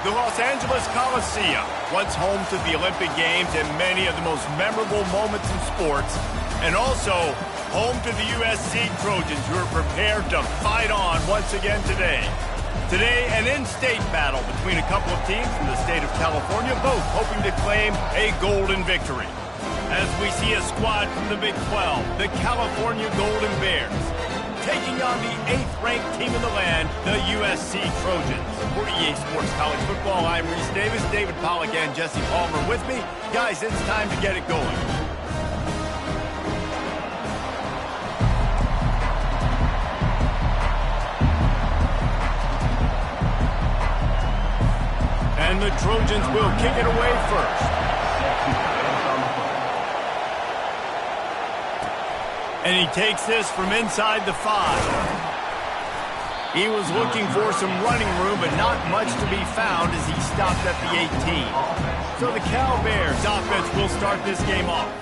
The Los Angeles Coliseum, once home to the Olympic Games and many of the most memorable moments in sports, and also home to the USC Trojans, who are prepared to fight on once again today. Today, an in-state battle between a couple of teams from the state of California, both hoping to claim a golden victory. As we see a squad from the Big 12, the California Golden Bears, taking on the 8th-ranked team in the land, the USC Trojans. For EA Sports College Football, I'm Reese Davis, David Pollack, and Jesse Palmer with me. Guys, it's time to get it going. And the Trojans will kick it away first. And he takes this from inside the 5. He was looking for some running room, but not much to be found as he stopped at the 18. So the Cal Bears offense will start this game off.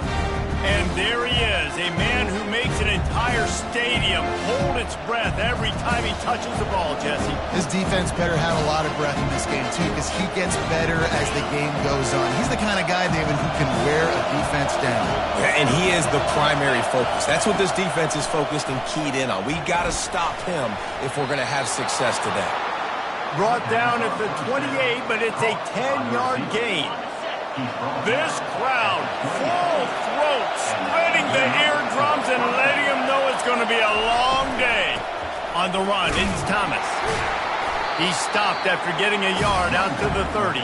And there he is, a man who makes an entire stadium hold its breath every time he touches the ball, Jesse. His defense better have a lot of breath in this game, too, because he gets better as the game goes on. He's the kind of guy, David, who can wear a defense down. Yeah, and he is the primary focus. That's what this defense is focused and keyed in on. We got to stop him if we're going to have success today. Brought down at the 28, but it's a 10-yard gain. This crowd, full throat, splitting the eardrums and letting them know it's going to be a long day. On the run, it's Thomas. He stopped after getting a yard out to the 30.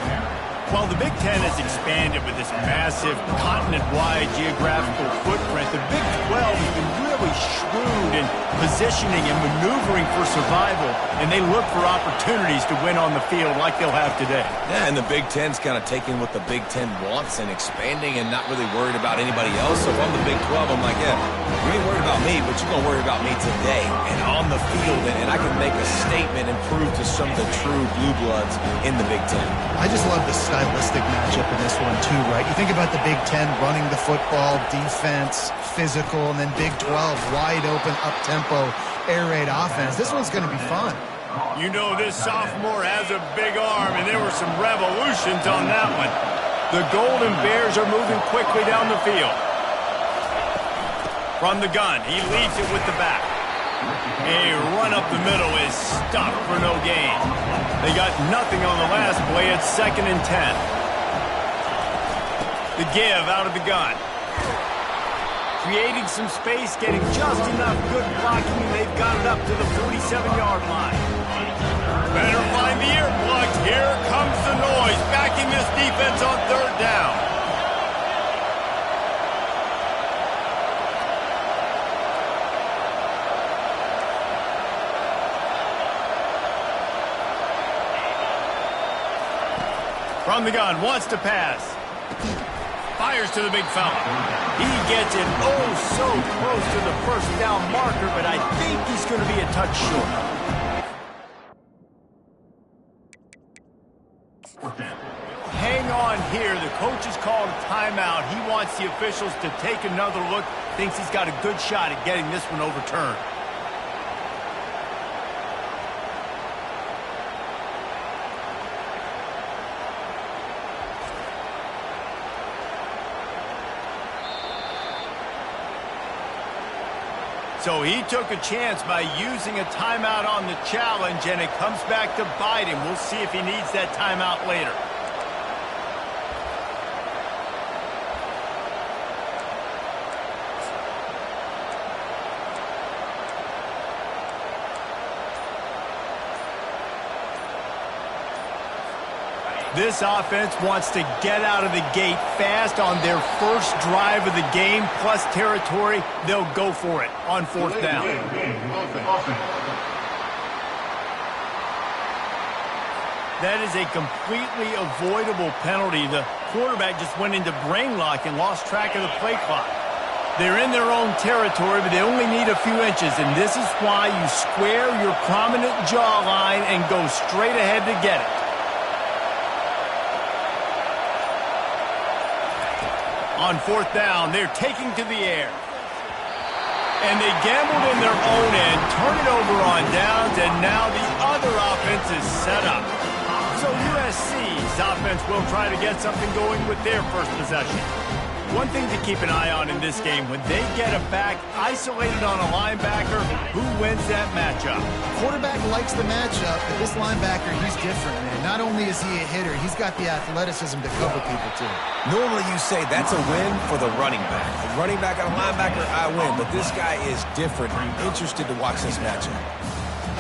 While the Big Ten has expanded with this massive continent-wide geographical footprint, the Big 12 has been really shrewd in positioning and maneuvering for survival, and they look for opportunities to win on the field like they'll have today. Yeah, and the Big Ten's kind of taking what the Big Ten wants and expanding and not really worried about anybody else. So if I'm the Big 12, I'm like, yeah, you ain't worried about me, but you're going to worry about me today and on the field, and I can make a statement and prove to some of the true blue bloods in the Big Ten. I just love the stylistic matchup in this one, too, right? You think about the Big Ten running the football, defense, physical, and then Big 12, wide open, up-tempo, air raid offense. This one's going to be fun. You know this sophomore has a big arm, and there were some revolutions on that one. The Golden Bears are moving quickly down the field. From the gun, he leads it with the back. A run up the middle is stopped for no gain. They got nothing on the last play. It's 2nd and 10. The give out of the gun. Creating some space, getting just enough good blocking, and they've got it up to the 47-yard line. Better find the earplugs. Here comes the noise, backing this defense on 3rd down. From the gun, wants to pass. Fires to the big fella. He gets it so close to the 1st down marker, but I think he's going to be a touch short. Hang on here. The coach has called a timeout. He wants the officials to take another look. Thinks he's got a good shot at getting this one overturned. So he took a chance by using a timeout on the challenge, and it comes back to bite him. We'll see if he needs that timeout later. This offense wants to get out of the gate fast on their first drive of the game, plus territory. They'll go for it on 4th down. That is a completely avoidable penalty. The quarterback just went into brain lock and lost track of the play clock. They're in their own territory, but they only need a few inches, and this is why you square your prominent jawline and go straight ahead to get it. On 4th down, they're taking to the air. And they gambled in their own end, turn it over on downs, and now the other offense is set up. So USC's offense will try to get something going with their first possession. One thing to keep an eye on in this game, when they get a back isolated on a linebacker, who wins that matchup? Quarterback likes the matchup, but this linebacker, he's different, man. Not only is he a hitter, he's got the athleticism to cover people, too. Normally you say that's a win for the running back. A running back and a linebacker, I win. But this guy is different. I'm interested to watch this matchup.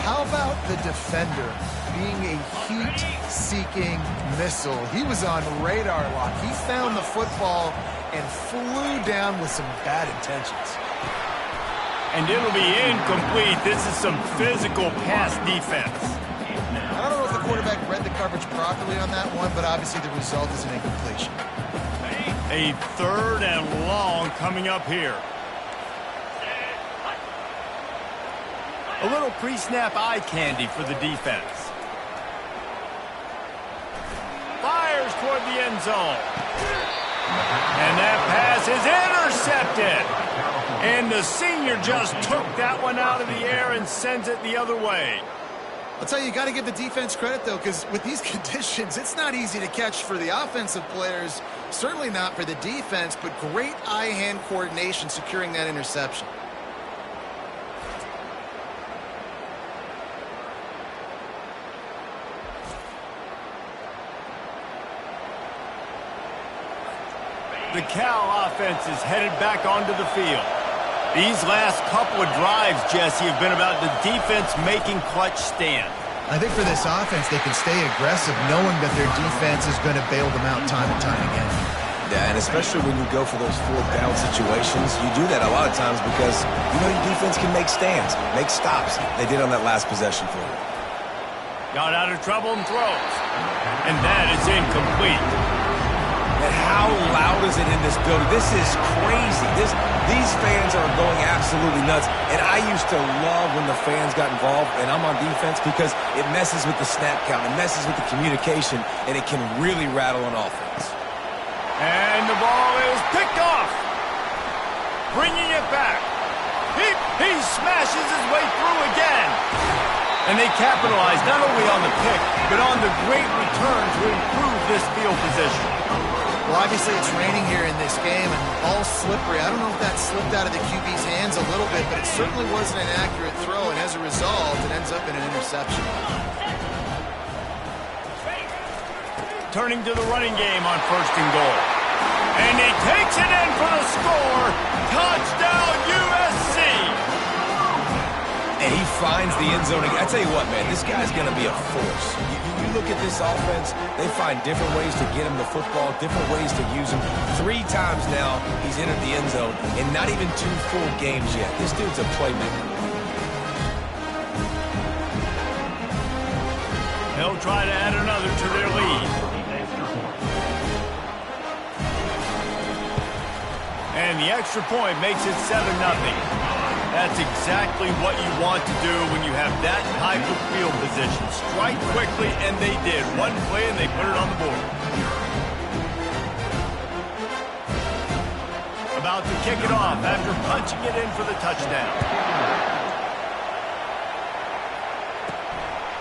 How about the defender being a heat-seeking missile? He was on radar lock. He found the football and flew down with some bad intentions. And it'll be incomplete. This is some physical pass defense. I don't know if the quarterback read the coverage properly on that one, but obviously the result is an incompletion. A 3rd and long coming up here. A little pre-snap eye candy for the defense. Fires toward the end zone. And that pass is intercepted. And the senior just took that one out of the air and sends it the other way. I'll tell you, you got to give the defense credit, though, because with these conditions, it's not easy to catch for the offensive players. Certainly not for the defense, but great eye-hand coordination securing that interception. The Cal offense is headed back onto the field. These last couple of drives, Jesse, have been about the defense making clutch stands. I think for this offense, they can stay aggressive knowing that their defense is going to bail them out time and time again. Yeah, and especially when you go for those 4th down situations, you do that a lot of times because you know your defense can make stands, make stops. They did on that last possession for you. Got out of trouble and throws. And that is incomplete. And how loud is it in this building? This is crazy. These fans are going absolutely nuts. And I used to love when the fans got involved, and I'm on defense, because it messes with the snap count, it messes with the communication, and it can really rattle an offense. And the ball is picked off. Bringing it back. He smashes his way through again. And they capitalize not only on the pick, but on the great return to improve this field position. Well, obviously it's raining here in this game, and the ball's slippery. I don't know if that slipped out of the QB's hands a little bit, but it certainly wasn't an accurate throw, and as a result, it ends up in an interception. Turning to the running game on 1st and goal. And he takes it in for the score. Touchdown, USC! And he finds the end zone again. I tell you what, man, this guy's going to be a force. You look at this offense, they find different ways to get him the football, different ways to use him. 3 times now he's entered the end zone, and not even 2 full games yet. This dude's a playmaker. They'll try to add another to their lead. And the extra point makes it 7-0. That's exactly what you want to do when you have that type of field position. Strike quickly, and they did. One play, and they put it on the board. About to kick it off after punching it in for the touchdown.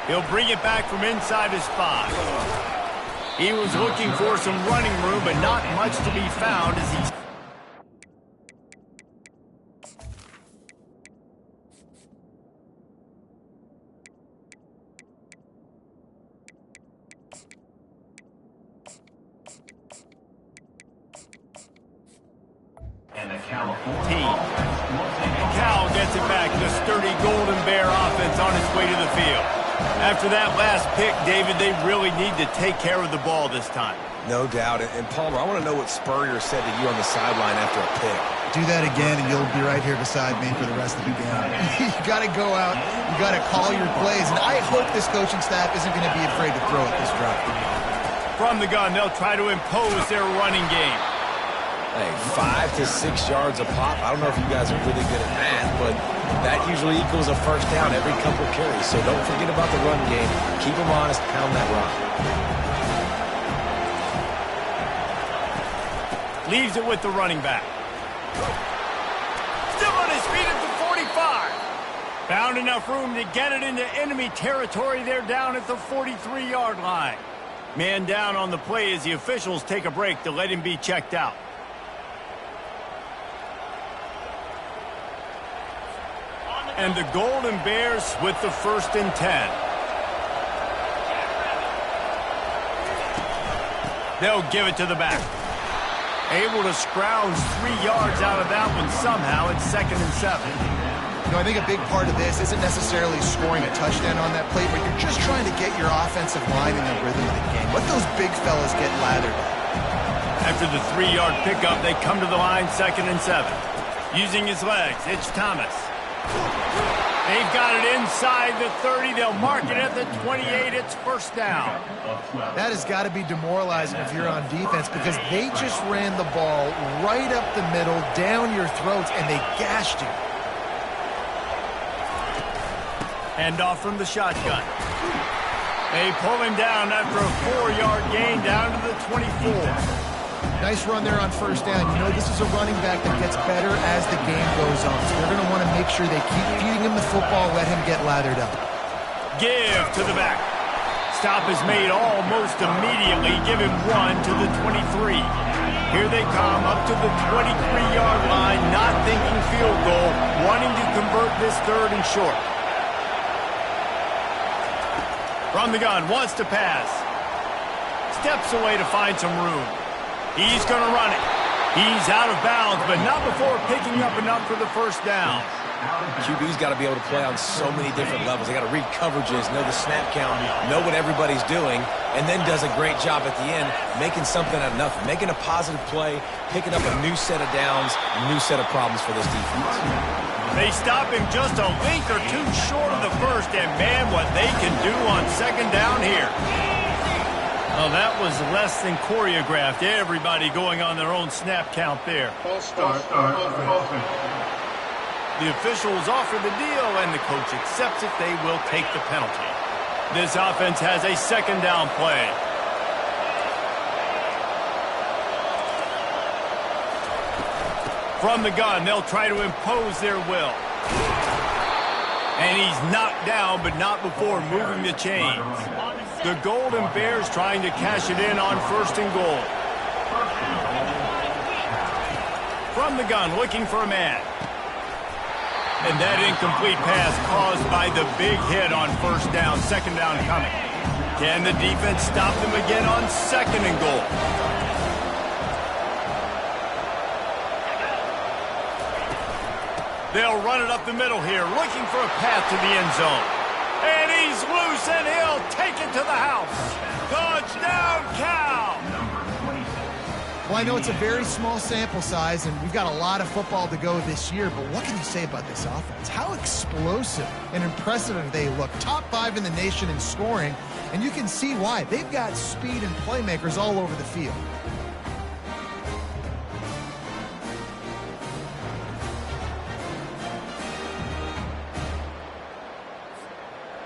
He'll bring it back from inside his 5. He was looking for some running room, but not much to be found as he's... Cal gets it back. The sturdy Golden Bear offense on its way to the field. After that last pick, David, they really need to take care of the ball this time. No doubt. And Palmer, I want to know what Spurrier said to you on the sideline after a pick. Do that again, and you'll be right here beside me for the rest of the game. You got to go out. You got to call your plays. And I hope this coaching staff isn't going to be afraid to throw at this drive. From the gun, they'll try to impose their running game. Hey, 5 to 6 yards a pop. I don't know if you guys are really good at math, but that usually equals a first down every couple carries. So don't forget about the run game. Keep them honest. Pound that rock. Leaves it with the running back. Still on his feet at the 45. Found enough room to get it into enemy territory. They're down at the 43-yard line. Man down on the play as the officials take a break to let him be checked out. And the Golden Bears with the 1st and 10. They'll give it to the back. Able to scrounge 3 yards out of that one somehow. It's 2nd and 7. You know, I think a big part of this isn't necessarily scoring a touchdown on that play, but you're just trying to get your offensive line in the rhythm of the game. Let those big fellas get lathered. After the 3-yard pickup, they come to the line, 2nd and 7. Using his legs, it's Thomas. They've got it inside the 30. They'll mark it at the 28. It's 1st down. That has got to be demoralizing if you're on defense because they just ran the ball right up the middle, down your throats, and they gashed you. Hand off from the shotgun. They pull him down after a 4-yard gain down to the 24. Nice run there on 1st down. You know this is a running back that gets better as the game goes on. So they're going to want to make sure they keep feeding him the football, let him get lathered up. Give to the back. Stop is made almost immediately. Give him 1 to the 23. Here they come up to the 23-yard line, not thinking field goal, wanting to convert this 3rd and short. From the gun, wants to pass. Steps away to find some room. He's going to run it. He's out of bounds, but not before picking up enough for the 1st down. QB's got to be able to play on so many different levels. They got to read coverages, know the snap count, know what everybody's doing, and then does a great job at the end making something out of nothing, making a positive play, picking up a new set of downs, a new set of problems for this defense. They stop him just a link or two short of the 1st, and man, what they can do on 2nd down here. Oh, that was less than choreographed. Everybody going on their own snap count there. The officials offer the deal, and the coach accepts it. They will take the penalty. This offense has a 2nd down play. From the gun, they'll try to impose their will. And he's knocked down, but not before moving the chains. The Golden Bears trying to cash it in on 1st and goal. From the gun, looking for a man. And that incomplete pass caused by the big hit on 1st down, 2nd down coming. Can the defense stop them again on 2nd and goal? They'll run it up the middle here, looking for a path to the end zone. And he's loose, and he'll take it to the house. Touchdown, Cal! Well, I know it's a very small sample size, and we've got a lot of football to go this year, but what can you say about this offense? How explosive and impressive they look. Top 5 in the nation in scoring, and you can see why. They've got speed and playmakers all over the field.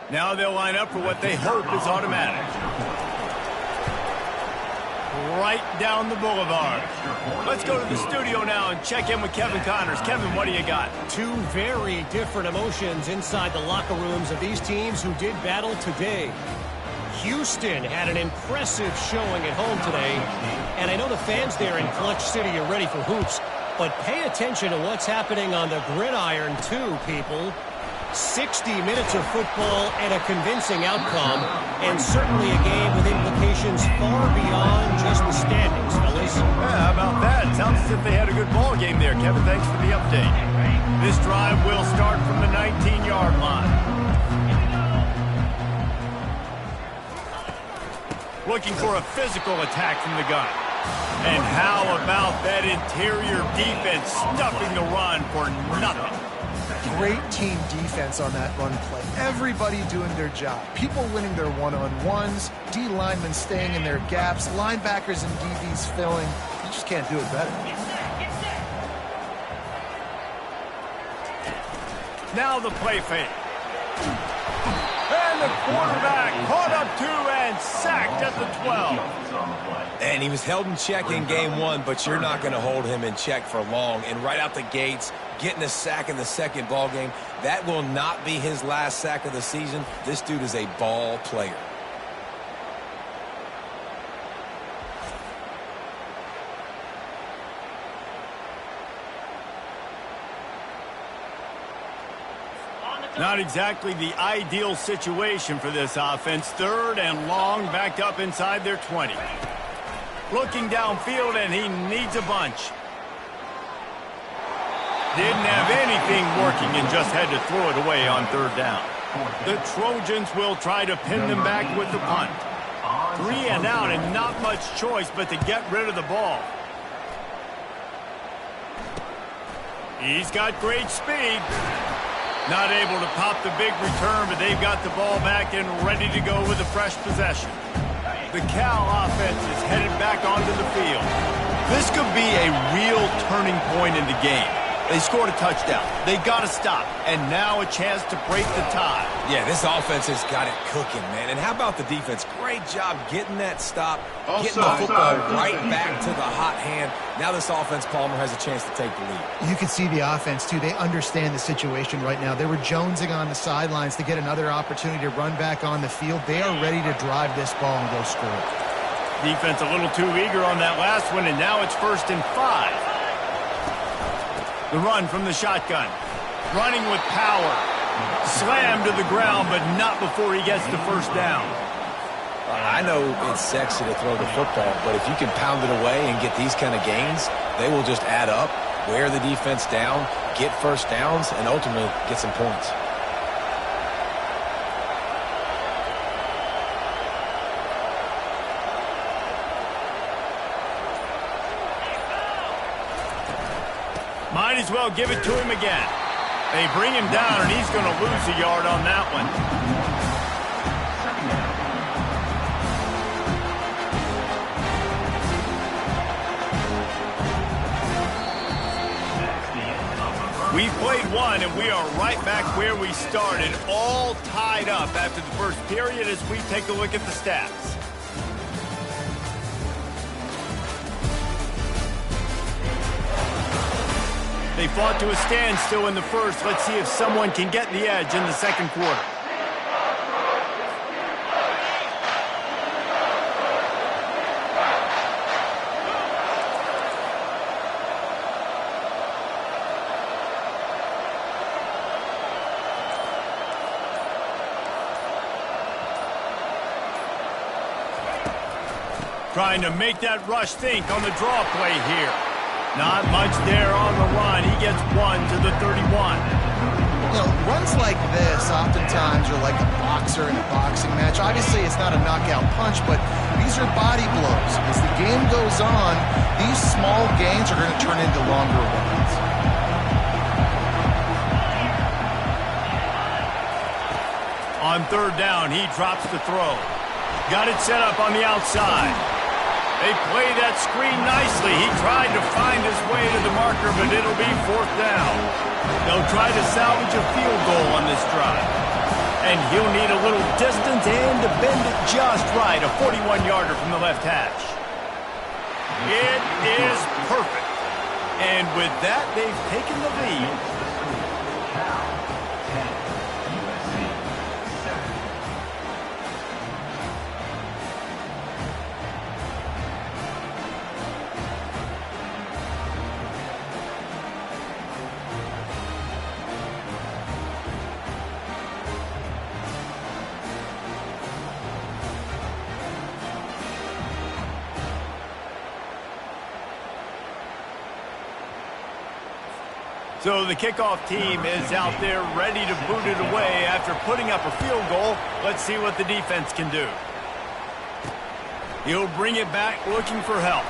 Now they'll line up for what they hope is automatic. Right down the boulevard. Let's go to the studio now and check in with Kevin Connors. Kevin, what do you got? 2 very different emotions inside the locker rooms of these teams who did battle today. Houston had an impressive showing at home today, and I know the fans there in Clutch City are ready for hoops, but pay attention to what's happening on the gridiron too, people. 60 minutes of football and a convincing outcome, and certainly a game with implications far beyond just the standings, fellas. Yeah, how about that? Sounds as if they had a good ball game there. Kevin, thanks for the update. This drive will start from the 19-yard line. Looking for a physical attack from the gun. And how about that interior defense stuffing the run for nothing? Great team defense on that run play. Everybody doing their job. People winning their one-on-ones, D linemen staying in their gaps, linebackers and DBs filling. You just can't do it better. Now the play fake. And the quarterback caught up 2 and sacked at the 12. And he was held in check in game 1, but you're not going to hold him in check for long. And right out the gates, getting a sack in the 2nd ball game, that will not be his last sack of the season. This dude is a ball player. Not exactly the ideal situation for this offense. 3rd and long, backed up inside their 20. Looking downfield, and he needs a bunch. Didn't have anything working and just had to throw it away on 3rd down. The Trojans will try to pin them back with the punt. 3 and out, and not much choice but to get rid of the ball. He's got great speed. Not able to pop the big return, but they've got the ball back and ready to go with a fresh possession. The Cal offense is headed back onto the field. This could be a real turning point in the game. They scored a touchdown. They got to stop. And now a chance to break the tie. Yeah, this offense has got it cooking, man. And how about the defense? Great job getting that stop, getting the football right back to the hot hand. Now this offense, Palmer, has a chance to take the lead. You can see the offense, too. They understand the situation right now. They were jonesing on the sidelines to get another opportunity to run back on the field. They are ready to drive this ball and go score. Defense a little too eager on that last one, and now it's 1st and 5. The run from the shotgun. Running with power. Slammed to the ground, but not before he gets the 1st down. I know it's sexy to throw the football, but if you can pound it away and get these kind of gains, they will just add up, wear the defense down, get 1st downs, and ultimately get some points. Might as well give it to him again. They bring him down, and he's going to lose a yard on that one. We've played one, and we are right back where we started, all tied up after the first period as we take a look at the stats. They fought to a standstill in the first. Let's see if someone can get the edge in the 2nd quarter. Trying to make that rush think on the draw play here. Not much there on the run. He gets 1 to the 31. You know, runs like this oftentimes are like a boxer in a boxing match. Obviously, it's not a knockout punch, but these are body blows. As the game goes on, these small gains are going to turn into longer ones. On 3rd down, he drops the throw. Got it set up on the outside. They play that screen nicely. He tried to find his way to the marker, but it'll be 4th down. They'll try to salvage a field goal on this drive. And he'll need a little distance and to bend it just right. A 41-yarder from the left hash. It is perfect. And with that, they've taken the lead. So the kickoff team is out there ready to boot it away after putting up a field goal. Let's see what the defense can do. He'll bring it back looking for help.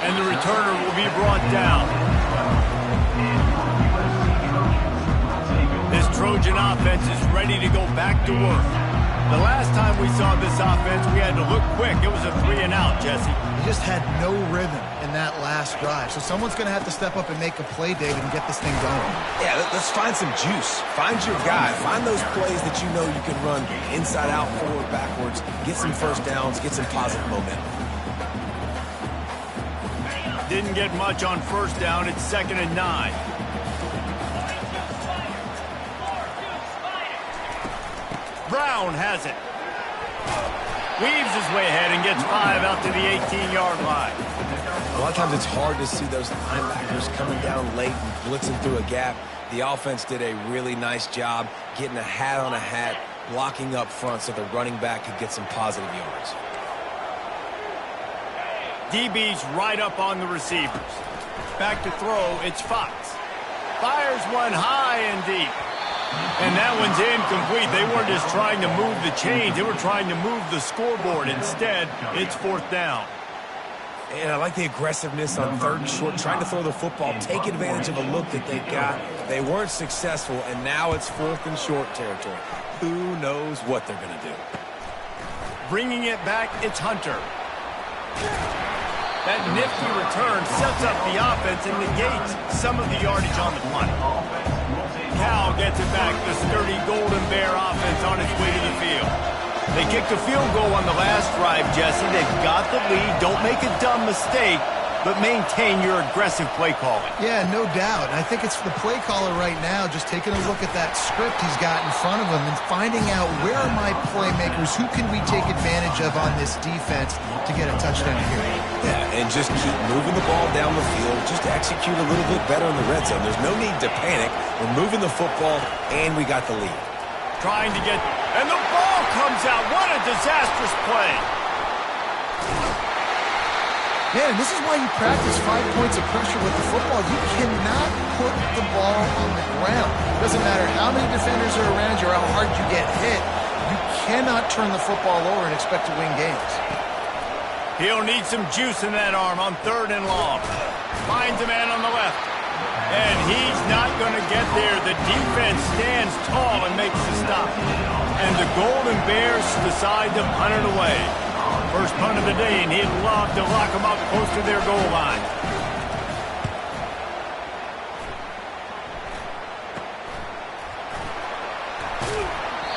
And the returner will be brought down. This Trojan offense is ready to go back to work. The last time we saw this offense, we had to look quick. It was a 3 and out, Jesse. He just had no rhythm in that last drive. So someone's going to have to step up and make a play, David, and get this thing going. Yeah, let's find some juice. Find your guy. Find those plays that you know you can run inside out, forward, backwards. Get some 1st downs. Get some positive momentum. Didn't get much on 1st down. It's 2nd and 9. Brown has it. Weaves his way ahead and gets 5 out to the 18-yard line. lot of times it's hard to see those linebackers coming down late and blitzing through a gap. The offense did a really nice job getting a hat on a hat, blocking up front so the running back could get some positive yards. DB's right up on the receivers. Back to throw, it's Fox. Fires one high and deep. And that one's incomplete. They weren't just trying to move the chains. They were trying to move the scoreboard. Instead, it's 4th down. And I like the aggressiveness on 3rd and short, trying to throw the football, take advantage of a look that they got. They weren't successful, and now it's 4th and short territory. Who knows what they're going to do? Bringing it back, it's Hunter. That nifty return sets up the offense and negates some of the yardage on the punt. Cal gets it back. The sturdy Golden Bear offense on its way to the field. They kicked a field goal on the last drive, Jesse. They've got the lead. Don't make a dumb mistake, but maintain your aggressive play calling. Yeah, no doubt. I think it's the play caller right now just taking a look at that script he's got in front of him and finding out where are my playmakers, who can we take advantage of on this defense to get a touchdown here. Yeah, and just keep moving the ball down the field. Just execute a little bit better in the red zone. There's no need to panic. We're moving the football, and we got the lead. Trying to get... And the ball comes out. What a disastrous play. Man, this is why you practice 5 points of pressure with the football. You cannot put the ball on the ground. It doesn't matter how many defenders are around you or how hard you get hit. You cannot turn the football over and expect to win games. He'll need some juice in that arm on 3rd and long. Finds a man on the left. And he's not going to get there. The defense stands tall and makes the stop. And the Golden Bears decide to punt it away. First punt of the day, and he'd love to lock them up close to their goal line.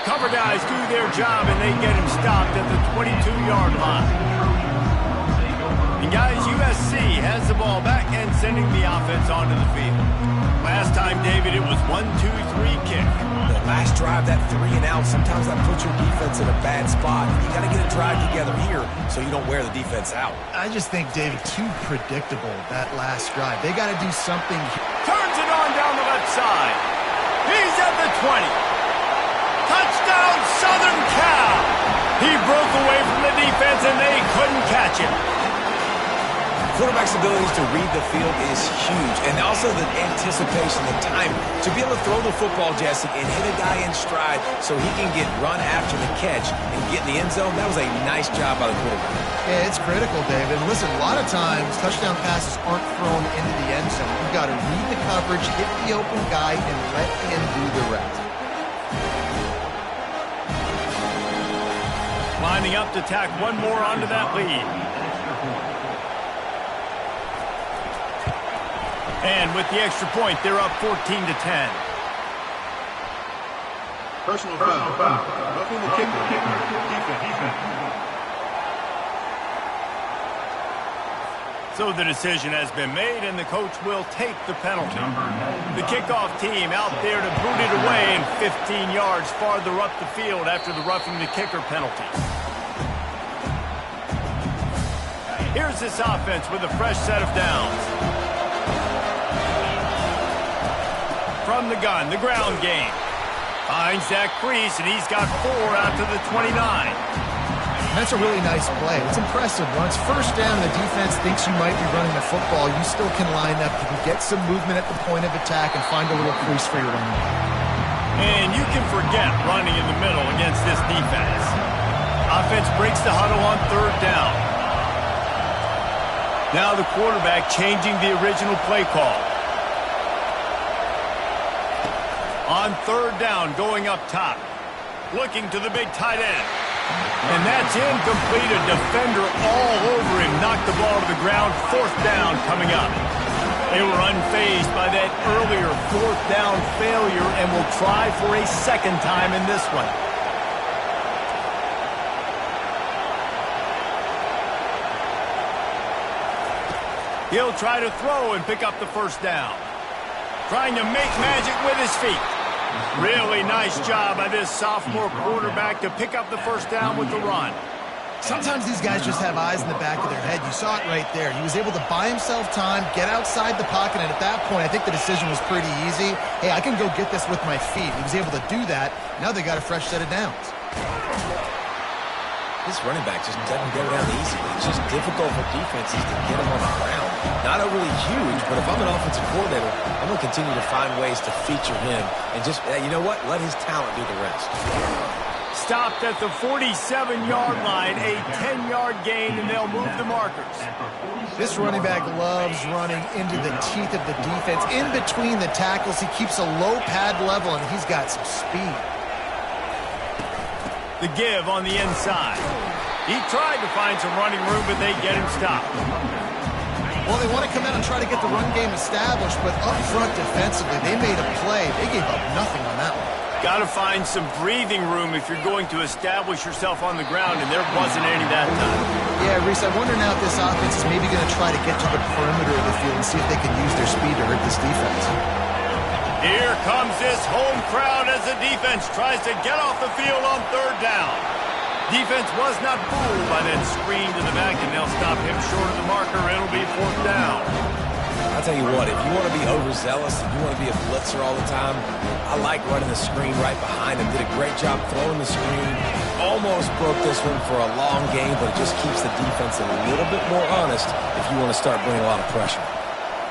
Cover guys do their job, and they get him stopped at the 22-yard line. And guys, USC has the ball back and sending the offense onto the field. Last time, David, it was 1-2-3 kick. The last drive, that 3 and out, sometimes that puts your defense in a bad spot. You got to get a drive together here so you don't wear the defense out. I just think, David, too predictable, that last drive. They got to do something. Turns it on down the left side. He's at the 20. Touchdown, Southern Cal. He broke away from the defense, and they couldn't catch him. Quarterback's abilities to read the field is huge, and also the anticipation, the time to be able to throw the football, Jesse, and hit a guy in stride so he can get run after the catch and get in the end zone. That was a nice job by the quarterback. Yeah, it's critical, David. Listen, a lot of times touchdown passes aren't thrown into the end zone. You've got to read the coverage, hit the open guy, and let him do the rest. Lining up to tack one more onto that lead. And with the extra point, they're up 14-10. Personal foul. Roughing the kicker. Defense. So the decision has been made, and the coach will take the penalty. The kickoff team out there to boot it away and 15 yards farther up the field after the roughing the kicker penalty. Here's this offense with a fresh set of downs. From the gun, the ground game. Finds that crease, and he's got 4 out to the 29. That's a really nice play. It's impressive. Once first down, the defense thinks you might be running the football. You still can line up. You can get some movement at the point of attack and find a little crease for your running back. And you can forget running in the middle against this defense. Offense breaks the huddle on 3rd down. Now the quarterback changing the original play call. On 3rd down, going up top. Looking to the big tight end. And that's incomplete. A defender all over him. Knocked the ball to the ground. 4th down coming up. They were unfazed by that earlier 4th down failure and will try for a second time in this one. He'll try to throw and pick up the 1st down. Trying to make magic with his feet. Really nice job by this sophomore quarterback to pick up the 1st down with the run. Sometimes these guys just have eyes in the back of their head. You saw it right there. He was able to buy himself time, get outside the pocket, and at that point, I think the decision was pretty easy. Hey, I can go get this with my feet. He was able to do that. Now they got a fresh set of downs. This running back just doesn't go down easily. It's just difficult for defenses to get him on the ground. Not overly huge, but if I'm an offensive coordinator, I'm going to continue to find ways to feature him and just, you know what, let his talent do the rest. Stopped at the 47-yard line, a 10-yard gain, and they'll move the markers. This running back loves running into the teeth of the defense. In between the tackles, he keeps a low pad level, and he's got some speed. The give on the inside. He tried to find some running room, but they get him stopped. Well, they want to come out and try to get the run game established, but up front defensively, they made a play. They gave up nothing on that one. Got to find some breathing room if you're going to establish yourself on the ground, and there wasn't any that time. Yeah, Reese, I wonder now if this offense is maybe going to try to get to the perimeter of the field and see if they can use their speed to hurt this defense. Here comes this home crowd as the defense tries to get off the field on third down. Defense was not fooled by that screen to the back, and they'll stop him short of the marker. It'll be fourth down. I'll tell you what, if you want to be overzealous, if you want to be a blitzer all the time, I like running the screen right behind him. Did a great job throwing the screen. Almost broke this one for a long game, but it just keeps the defense a little bit more honest if you want to start bringing a lot of pressure.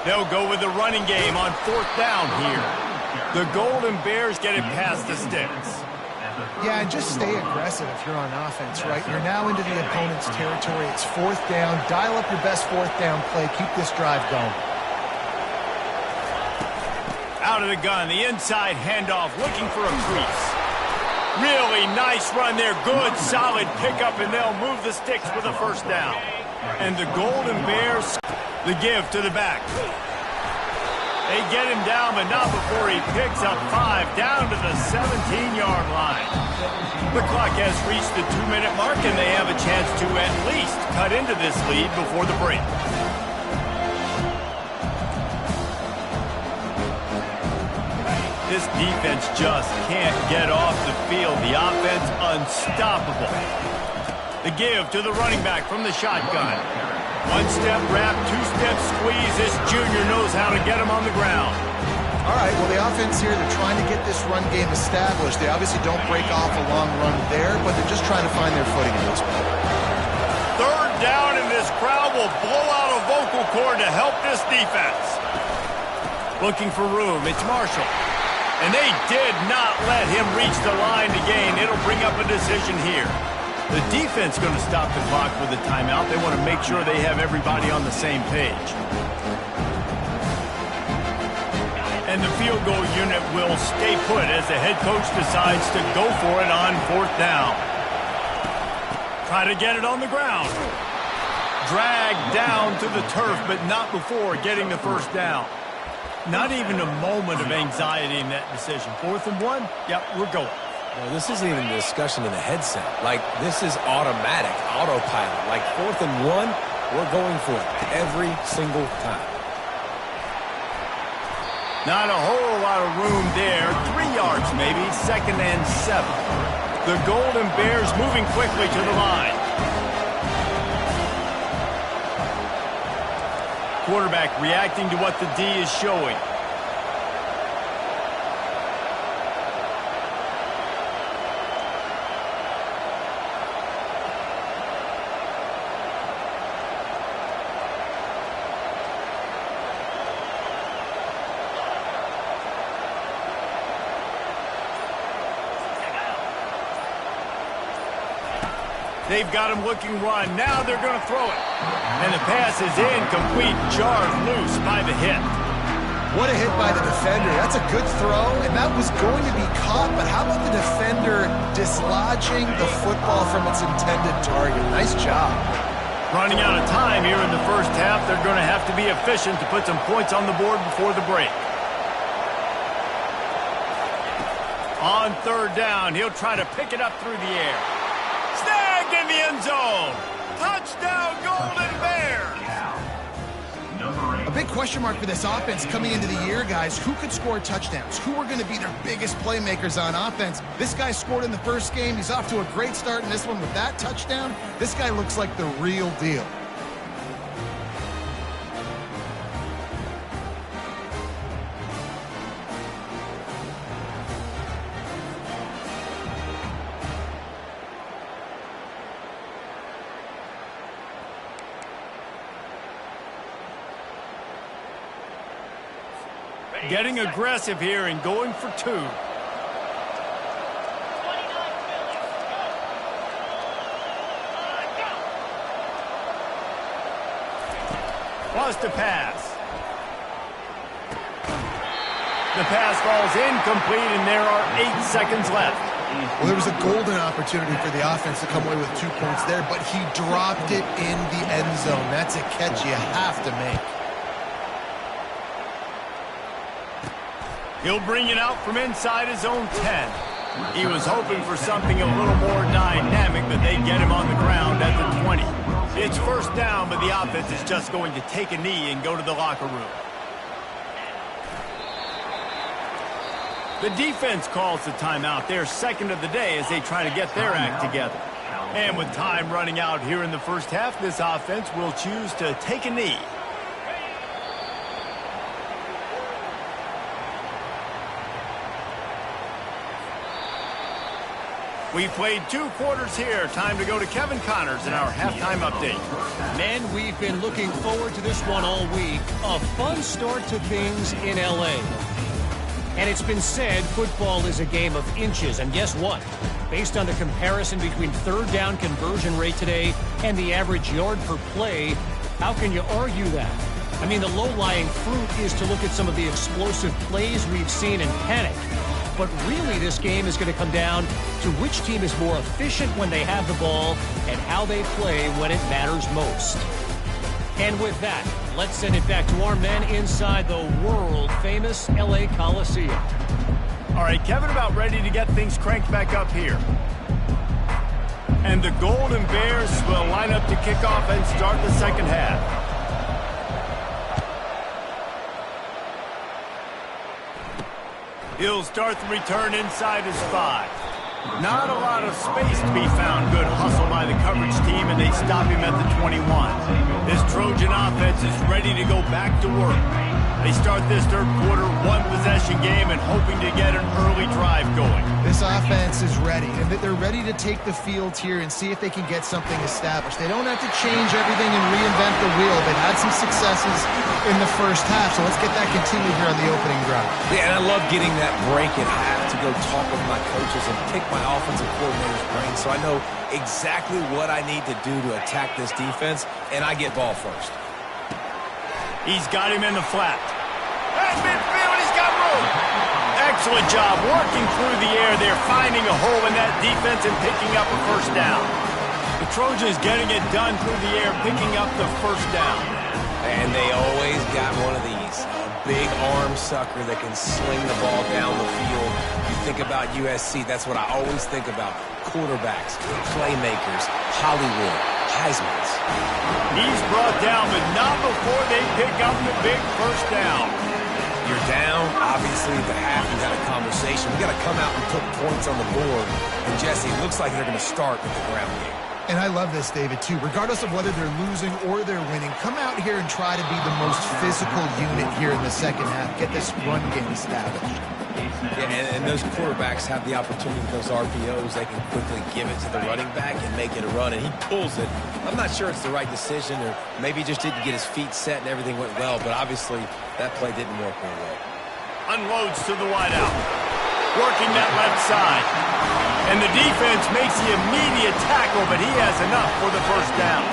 They'll go with the running game on fourth down here. The Golden Bears get it past the sticks. Yeah, and just stay aggressive if you're on offense, right? You're now into the opponent's territory. It's fourth down. Dial up your best fourth down play. Keep this drive going. Out of the gun, the inside handoff, looking for a crease. Really nice run there. Good, solid pickup, and they'll move the sticks with a first down. And the Golden Bears, the give to the back. They get him down, but not before he picks up 5 down to the 17-yard line. The clock has reached the 2-minute mark, and they have a chance to at least cut into this lead before the break. This defense just can't get off the field. The offense unstoppable. The give to the running back from the shotgun. One-step wrap, two-step squeeze. This junior knows how to get him on the ground. All right, well, the offense here, they're trying to get this run game established. They obviously don't break off a long run there, but they're just trying to find their footing in this one. Third down, and this crowd will blow out a vocal cord to help this defense. Looking for room, it's Marshall. And they did not let him reach the line to gain. It'll bring up a decision here. The defense going to stop the clock with a timeout. They want to make sure they have everybody on the same page. And the field goal unit will stay put as the head coach decides to go for it on fourth down. Try to get it on the ground. Dragged down to the turf, but not before getting the first down. Not even a moment of anxiety in that decision. 4th and 1, yep, we're going. Well, this isn't even a discussion in the headset. Like, this is automatic, autopilot. Like, 4th and 1, we're going for it every single time. Not a whole lot of room there. 3 yards maybe, 2nd and 7. The Golden Bears moving quickly to the line. Quarterback reacting to what the D is showing. They've got him looking run. Now they're going to throw it. And the pass is incomplete. Jarred loose by the hit. What a hit by the defender. That's a good throw, and that was going to be caught, but how about the defender dislodging the football from its intended target? Nice job. Running out of time here in the first half. They're going to have to be efficient to put some points on the board before the break. On third down, he'll try to pick it up through the air. Snagged in the end zone. Touchdown, Golden Bears. big question mark for this offense coming into the year, guys. Who could score touchdowns? Who are going to be their biggest playmakers on offense? This guy scored in the first game. He's off to a great start in this one with that touchdown. This guy looks like the real deal. Getting aggressive here and going for 2. Wants to pass. The pass falls incomplete, and there are 8 seconds left. Well, there was a golden opportunity for the offense to come away with 2 points there, but he dropped it in the end zone. That's a catch you have to make. He'll bring it out from inside his own 10. He was hoping for something a little more dynamic, but they get him on the ground at the 20. It's first down, but the offense is just going to take a knee and go to the locker room. The defense calls the timeout, their second of the day, as they try to get their act together. And with time running out here in the first half, this offense will choose to take a knee. We played 2 quarters here. Time to go to Kevin Connors in our halftime update. Men, we've been looking forward to this one all week. A fun start to things in L.A. And it's been said football is a game of inches. And guess what? Based on the comparison between third down conversion rate today and the average yard per play, how can you argue that? I mean, the low-lying fruit is to look at some of the explosive plays we've seen in panic. But really, this game is going to come down to which team is more efficient when they have the ball and how they play when it matters most. And with that, let's send it back to our men inside the world-famous L.A. Coliseum. All right, Kevin, about ready to get things cranked back up here. And the Golden Bears will line up to kick off and start the second half. He'll start the return inside his 5. Not a lot of space to be found. Good hustle by the coverage team, and they stop him at the 21. This Trojan offense is ready to go back to work. They start this third quarter, 1-possession game, and hoping to get an early drive going. This offense is ready, and they're ready to take the field here and see if they can get something established. They don't have to change everything and reinvent the wheel. They've had some successes in the first half, so let's get that continued here on the opening drive. Yeah, and I love getting that break at half to go talk with my coaches and pick my offensive coordinator's brain so I know exactly what I need to do to attack this defense, and I get ball first. He's got him in the flat. At midfield, he's got room. Excellent job working through the air there, finding a hole in that defense and picking up a first down. The Trojans getting it done through the air, picking up the first down. And they always got one of these. A big arm sucker that can sling the ball down the field. You think about USC, that's what I always think about. Quarterbacks, playmakers, Hollywood, Heisman's. He's brought down, but not before they pick up the big first down. You're down, obviously, the half, you had a conversation. We got to come out and put points on the board. And Jesse, it looks like they're going to start with the ground game. And I love this, David, too. Regardless of whether they're losing or they're winning, come out here and try to be the most physical unit here in the second half. Get this run game established. Yeah, and those quarterbacks have the opportunity with those RPOs. They can quickly give it to the running back and make it a run, and he pulls it. I'm not sure it's the right decision, or maybe he just didn't get his feet set and everything went well, but obviously that play didn't work very well. Unloads to the wideout. Working that left side. And the defense makes the immediate tackle, but he has enough for the first down.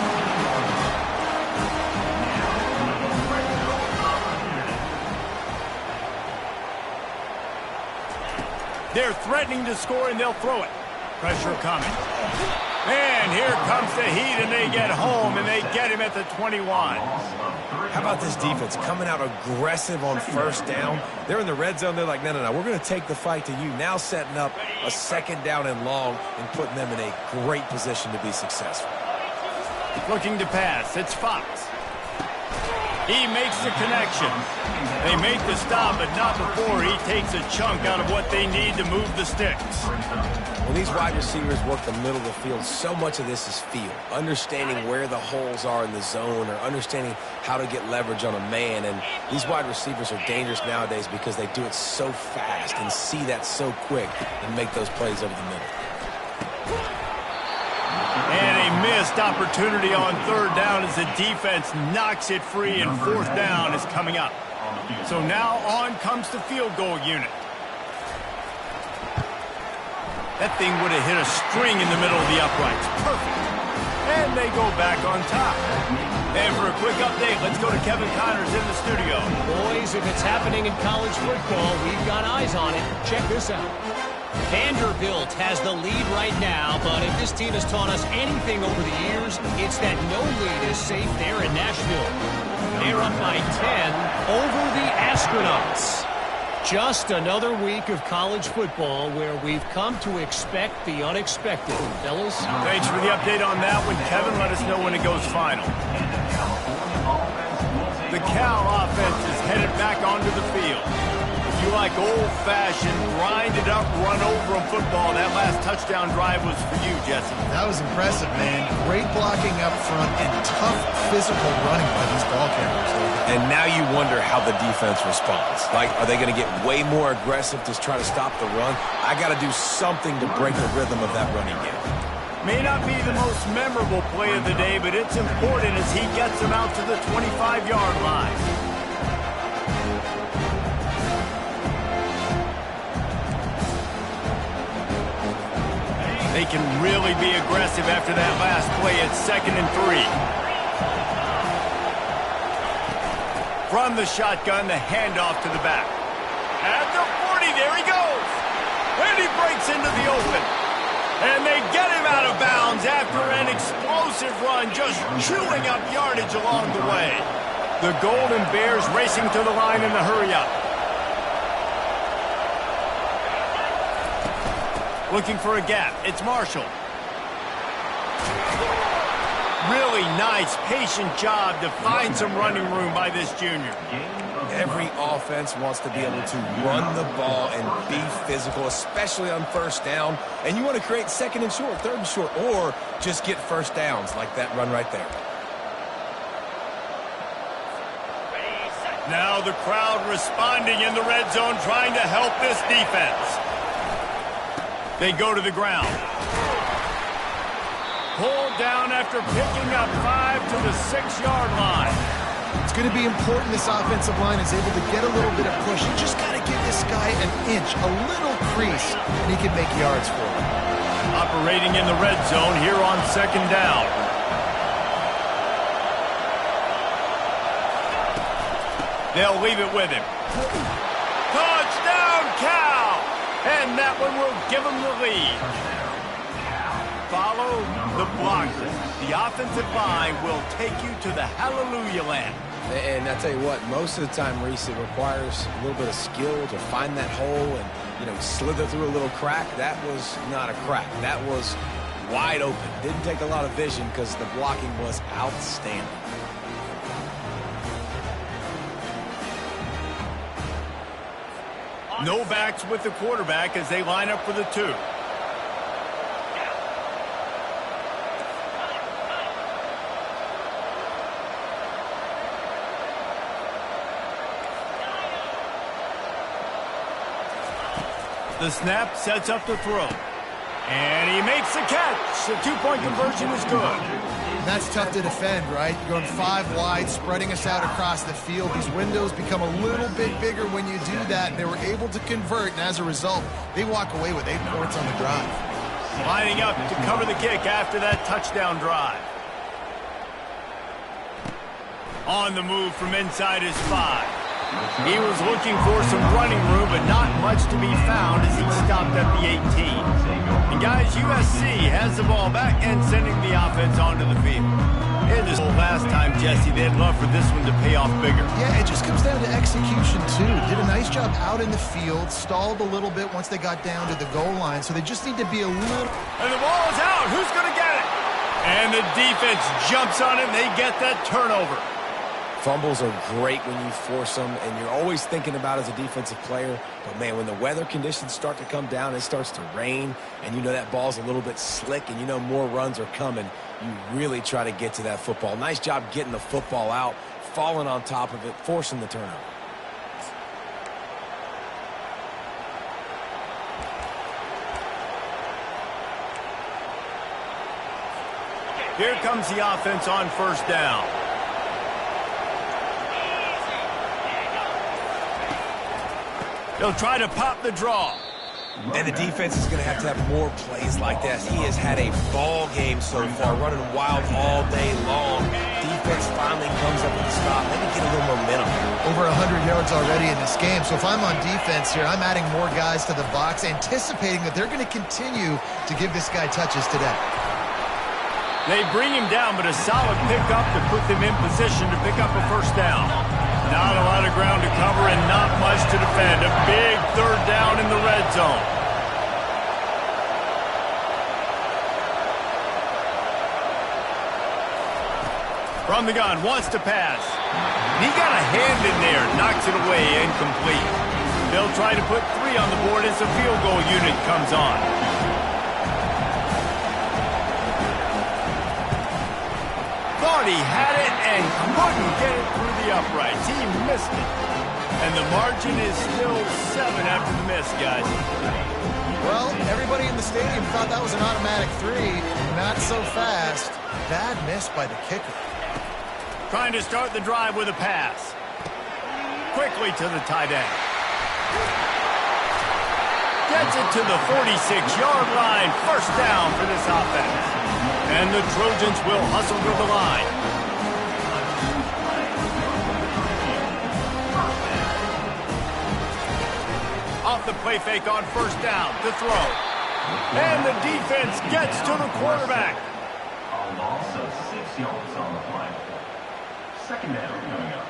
They're threatening to score, and they'll throw it. Pressure coming. And here comes the heat, and they get home, and they get him at the 21. How about this defense coming out aggressive on first down? They're in the red zone. They're like, no, we're going to take the fight to you. Now setting up a second down and long and putting them in a great position to be successful. Looking to pass. It's Fox. He makes the connection. They make the stop, but not before he takes a chunk out of what they need to move the sticks. When these wide receivers work the middle of the field, so much of this is feel. Understanding where the holes are in the zone or understanding how to get leverage on a man. And these wide receivers are dangerous nowadays because they do it so fast and see that so quick and make those plays over the middle. And a missed opportunity on third down as the defense knocks it free, and fourth down is coming up. So now on comes the field goal unit. That thing would have hit a string in the middle of the uprights. Perfect. And they go back on top. And for a quick update, let's go to Kevin Connors in the studio. Boys, if it's happening in college football, we've got eyes on it. Check this out. Vanderbilt has the lead right now, but if this team has taught us anything over the years, it's that no lead is safe there in Nashville. They're up by 10 over the Astronauts. Just another week of college football where we've come to expect the unexpected. Fellas? Thanks for the update on that one, Kevin. Let us know when it goes final. The Cal offense is headed back onto the field. If you like old-fashioned, grind-it-up, run-over-'em football, that last touchdown drive was for you, Jesse. That was impressive, man. Great blocking up front and tough physical running by these ball carriers. And now you wonder how the defense responds. Like, are they going to get way more aggressive to try to stop the run? I got to do something to break the rhythm of that running game. May not be the most memorable play of the day, but it's important as he gets them out to the 25-yard line. They can really be aggressive after that last play at 2nd and 3. From the shotgun, the handoff to the back. At the 40, there he goes. And he breaks into the open. And they get him out of bounds after an explosive run, just chewing up yardage along the way. The Golden Bears racing to the line in the hurry-up. Looking for a gap. It's Marshall. Really nice, patient job to find some running room by this junior. Every offense wants to be able to run the ball and be physical, especially on first down. And you want to create 2nd and short, 3rd and short, or just get first downs like that run right there. Now the crowd responding in the red zone, trying to help this defense. They go to the ground. Pulled down after picking up 5 to the 6-yard line. It's going to be important this offensive line is able to get a little bit of push. You just got to give this guy an inch, a little crease, and he can make yards for him. Operating in the red zone here on 2nd down. They'll leave it with him. Touchdown, Cal! And that one will give them the lead. Follow the blockers. The offensive line will take you to the hallelujah land. And I tell you what, most of the time, Reese, it requires a little bit of skill to find that hole and, slither through a little crack. That was not a crack. That was wide open. Didn't take a lot of vision because the blocking was outstanding. No backs with the quarterback as they line up for the 2. The snap sets up the throw. And he makes the catch. The 2-point conversion is good. And that's tough to defend, right? You're going 5 wide, spreading us out across the field. These windows become a little bit bigger when you do that, and they were able to convert, and as a result, they walk away with 8 points on the drive. Lining up to cover the kick after that touchdown drive. On the move from inside his 5. He was looking for some running room, but not much to be found as he stopped at the 18. And guys, USC has the ball back and sending the offense onto the field. In this last time, Jesse, they'd love for this one to pay off bigger. Yeah, it just comes down to execution, too. Did a nice job out in the field, stalled a little bit once they got down to the goal line, so they just need to be a little... And the ball is out. Who's going to get it? And the defense jumps on it, and they get that turnover. Fumbles are great when you force them, and you're always thinking about as a defensive player. But, man, when the weather conditions start to come down, it starts to rain, and you know that ball's a little bit slick, and you know more runs are coming, you really try to get to that football. Nice job getting the football out, falling on top of it, forcing the turnover. Here comes the offense on first down. They'll try to pop the draw. And the defense is going to have more plays like that. He has had a ball game so far, running wild all day long. Defense finally comes up with a stop. Maybe get a little momentum. Over 100 yards already in this game. So if I'm on defense here, I'm adding more guys to the box, anticipating that they're going to continue to give this guy touches today. They bring him down, but a solid pickup to put them in position to pick up a first down. Not a lot of ground to cover and not much to defend. A big third down in the red zone. From the gun, wants to pass. He got a hand in there, knocks it away, incomplete. They'll try to put 3 on the board as the field goal unit comes on. Thought he had it and couldn't get it through the uprights. He missed it. And the margin is still 7 after the miss, guys. Well, everybody in the stadium thought that was an automatic 3. Not so fast. Bad miss by the kicker. Trying to start the drive with a pass. Quickly to the tight end. Gets it to the 46-yard line. First down for this offense. And the Trojans will hustle to the line. Off the play fake on first down to throw. And the defense gets to the quarterback. A loss of 6 yards on the play. Second down coming up.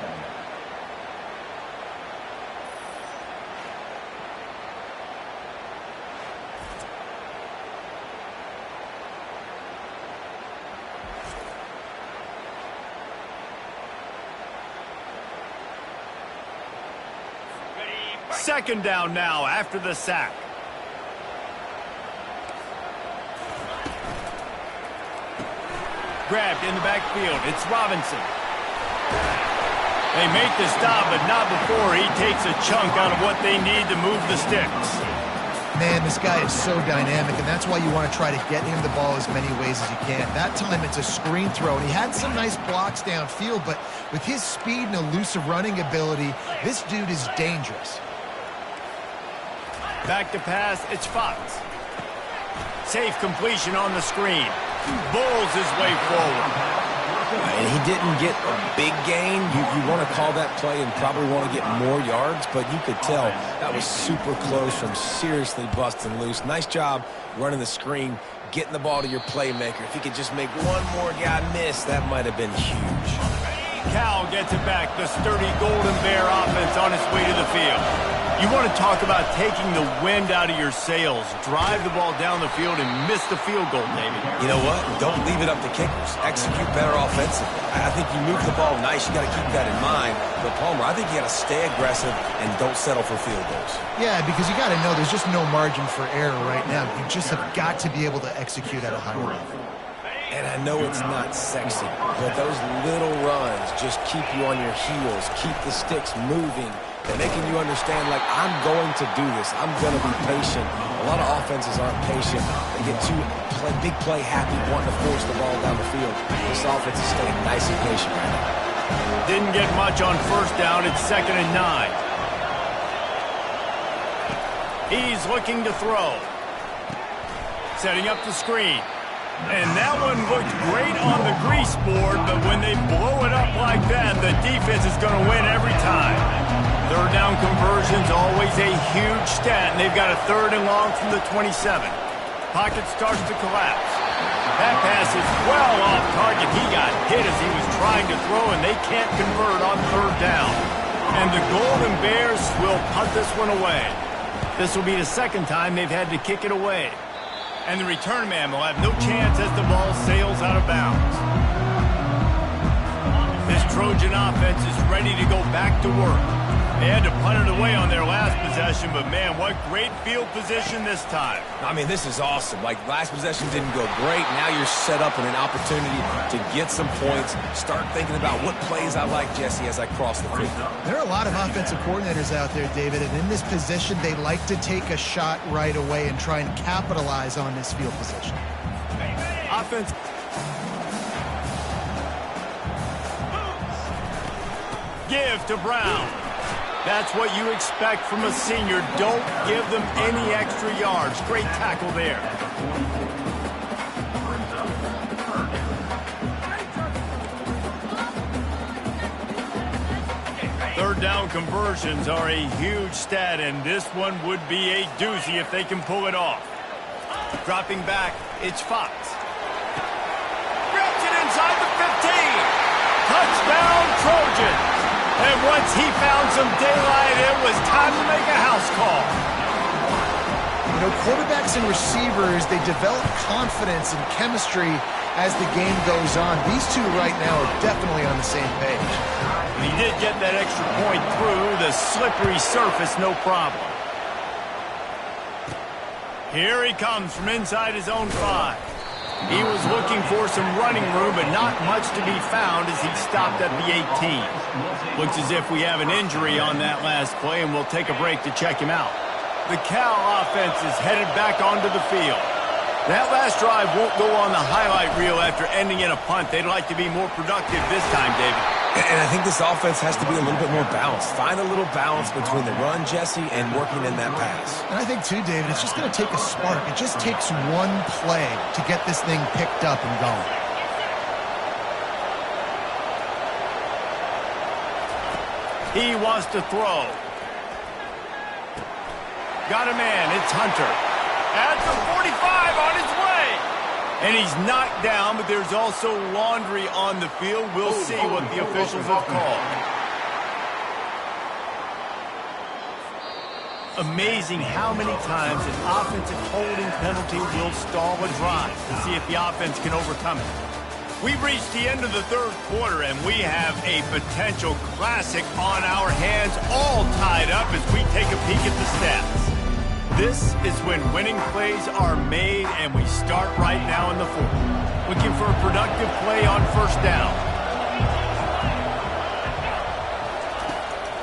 Second down now after the sack. Grabbed in the backfield. It's Robinson. They make the stop, but not before he takes a chunk out of what they need to move the sticks. Man, this guy is so dynamic, and that's why you want to try to get him the ball as many ways as you can. That time it's a screen throw, and he had some nice blocks downfield, but with his speed and elusive running ability, this dude is dangerous. Back to pass, it's Fox. Safe completion on the screen. Bowls his way forward. And he didn't get a big gain. You want to call that play and probably want to get more yards, but you could tell that was super close from seriously busting loose. Nice job running the screen, getting the ball to your playmaker. If he could just make one more guy miss, that might have been huge. Cal gets it back. The sturdy Golden Bear offense on its way to the field. You want to talk about taking the wind out of your sails. Drive the ball down the field and miss the field goal, maybe. You know what? Don't leave it up to kickers. Execute better offensively. I think you move the ball nice. You got to keep that in mind. But Palmer, I think you got to stay aggressive and don't settle for field goals. Yeah, because you got to know there's just no margin for error right now. You just have got to be able to execute at a high level. And I know it's not sexy, but those little runs just keep you on your heels, keep the sticks moving. They're making you understand, like, I'm going to do this. I'm going to be patient. A lot of offenses aren't patient. They get too big play happy, wanting to force the ball down the field. This offense is staying nice and patient right now. Didn't get much on first down. It's 2nd and 9. He's looking to throw. Setting up the screen. And that one looked great on the grease board, but when they blow it up like that, the defense is going to win every time. Third down conversion's always a huge stat, and they've got a 3rd and long from the 27. Pocket starts to collapse. That pass is well off target. He got hit as he was trying to throw, and they can't convert on 3rd down. And the Golden Bears will punt this one away. This will be the 2nd time they've had to kick it away. And the return man will have no chance as the ball sails out of bounds. This Trojan offense is ready to go back to work. They had to punt it away on their last possession, but man, what great field position this time. I mean, this is awesome. Like, last possession didn't go great. Now you're set up in an opportunity to get some points. Start thinking about what plays I like, Jesse, as I cross the field. There are a lot of offensive coordinators out there, David, and in this position, they like to take a shot right away and try and capitalize on this field position. Offense. Give to Brown. That's what you expect from a senior. Don't give them any extra yards. Great tackle there. Third down conversions are a huge stat, and this one would be a doozy if they can pull it off. Dropping back, it's Fox. Grabs it inside the 15. Touchdown, Trojans. And once he found some daylight, it was time to make a house call. You know, quarterbacks and receivers, they develop confidence and chemistry as the game goes on. These two right now are definitely on the same page. He did get that extra point through the slippery surface, no problem. Here he comes from inside his own 5. He was looking for some running room, but not much to be found as he stopped at the 18. Looks as if we have an injury on that last play, and we'll take a break to check him out. The Cal offense is headed back onto the field. That last drive won't go on the highlight reel after ending in a punt. They'd like to be more productive this time, David. And I think this offense has to be a little bit more balanced. Find a little balance between the run, Jesse, and working in that pass. And I think, too, David, it's just going to take a spark. It just takes one play to get this thing picked up and going. He wants to throw. Got a man. It's Hunter. At the 45 on his way. And he's knocked down, but there's also laundry on the field. We'll see what the officials have called. Amazing how many times an offensive holding penalty will stall a drive to see if the offense can overcome it. We've reached the end of the third quarter, and we have a potential classic on our hands, all tied up as we take a peek at the stats. This is when winning plays are made, and we start right now in the fourth. Looking for a productive play on first down.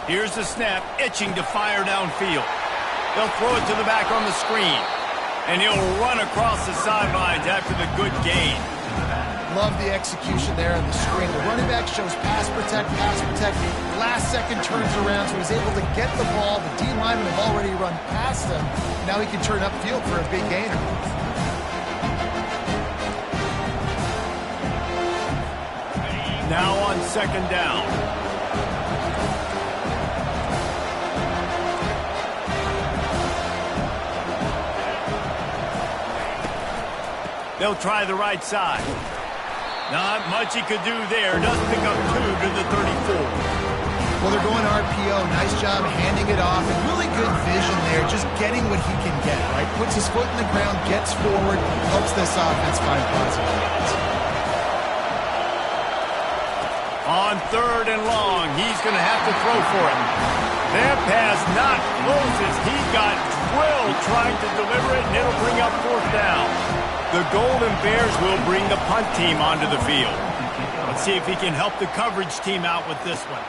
Here's the snap, itching to fire downfield. They'll throw it to the back on the screen, and he'll run across the sidelines after the good gain. Love the execution there on the screen. The running back shows pass protect. Last second turns around, so he's able to get the ball. The D linemen have already run past him. Now he can turn upfield for a big gainer. Now on second down. They'll try the right side. Not much he could do there. Does pick up 2 to the 34. Well, they're going RPO. Nice job handing it off. And really good vision there, just getting what he can get, right? Puts his foot in the ground, gets forward, helps this offense find positive points. On third and long, he's going to have to throw for it. That pass not close as he got drilled trying to deliver it, and it'll bring up fourth down. The Golden Bears will bring the punt team onto the field. Let's see if he can help the coverage team out with this one.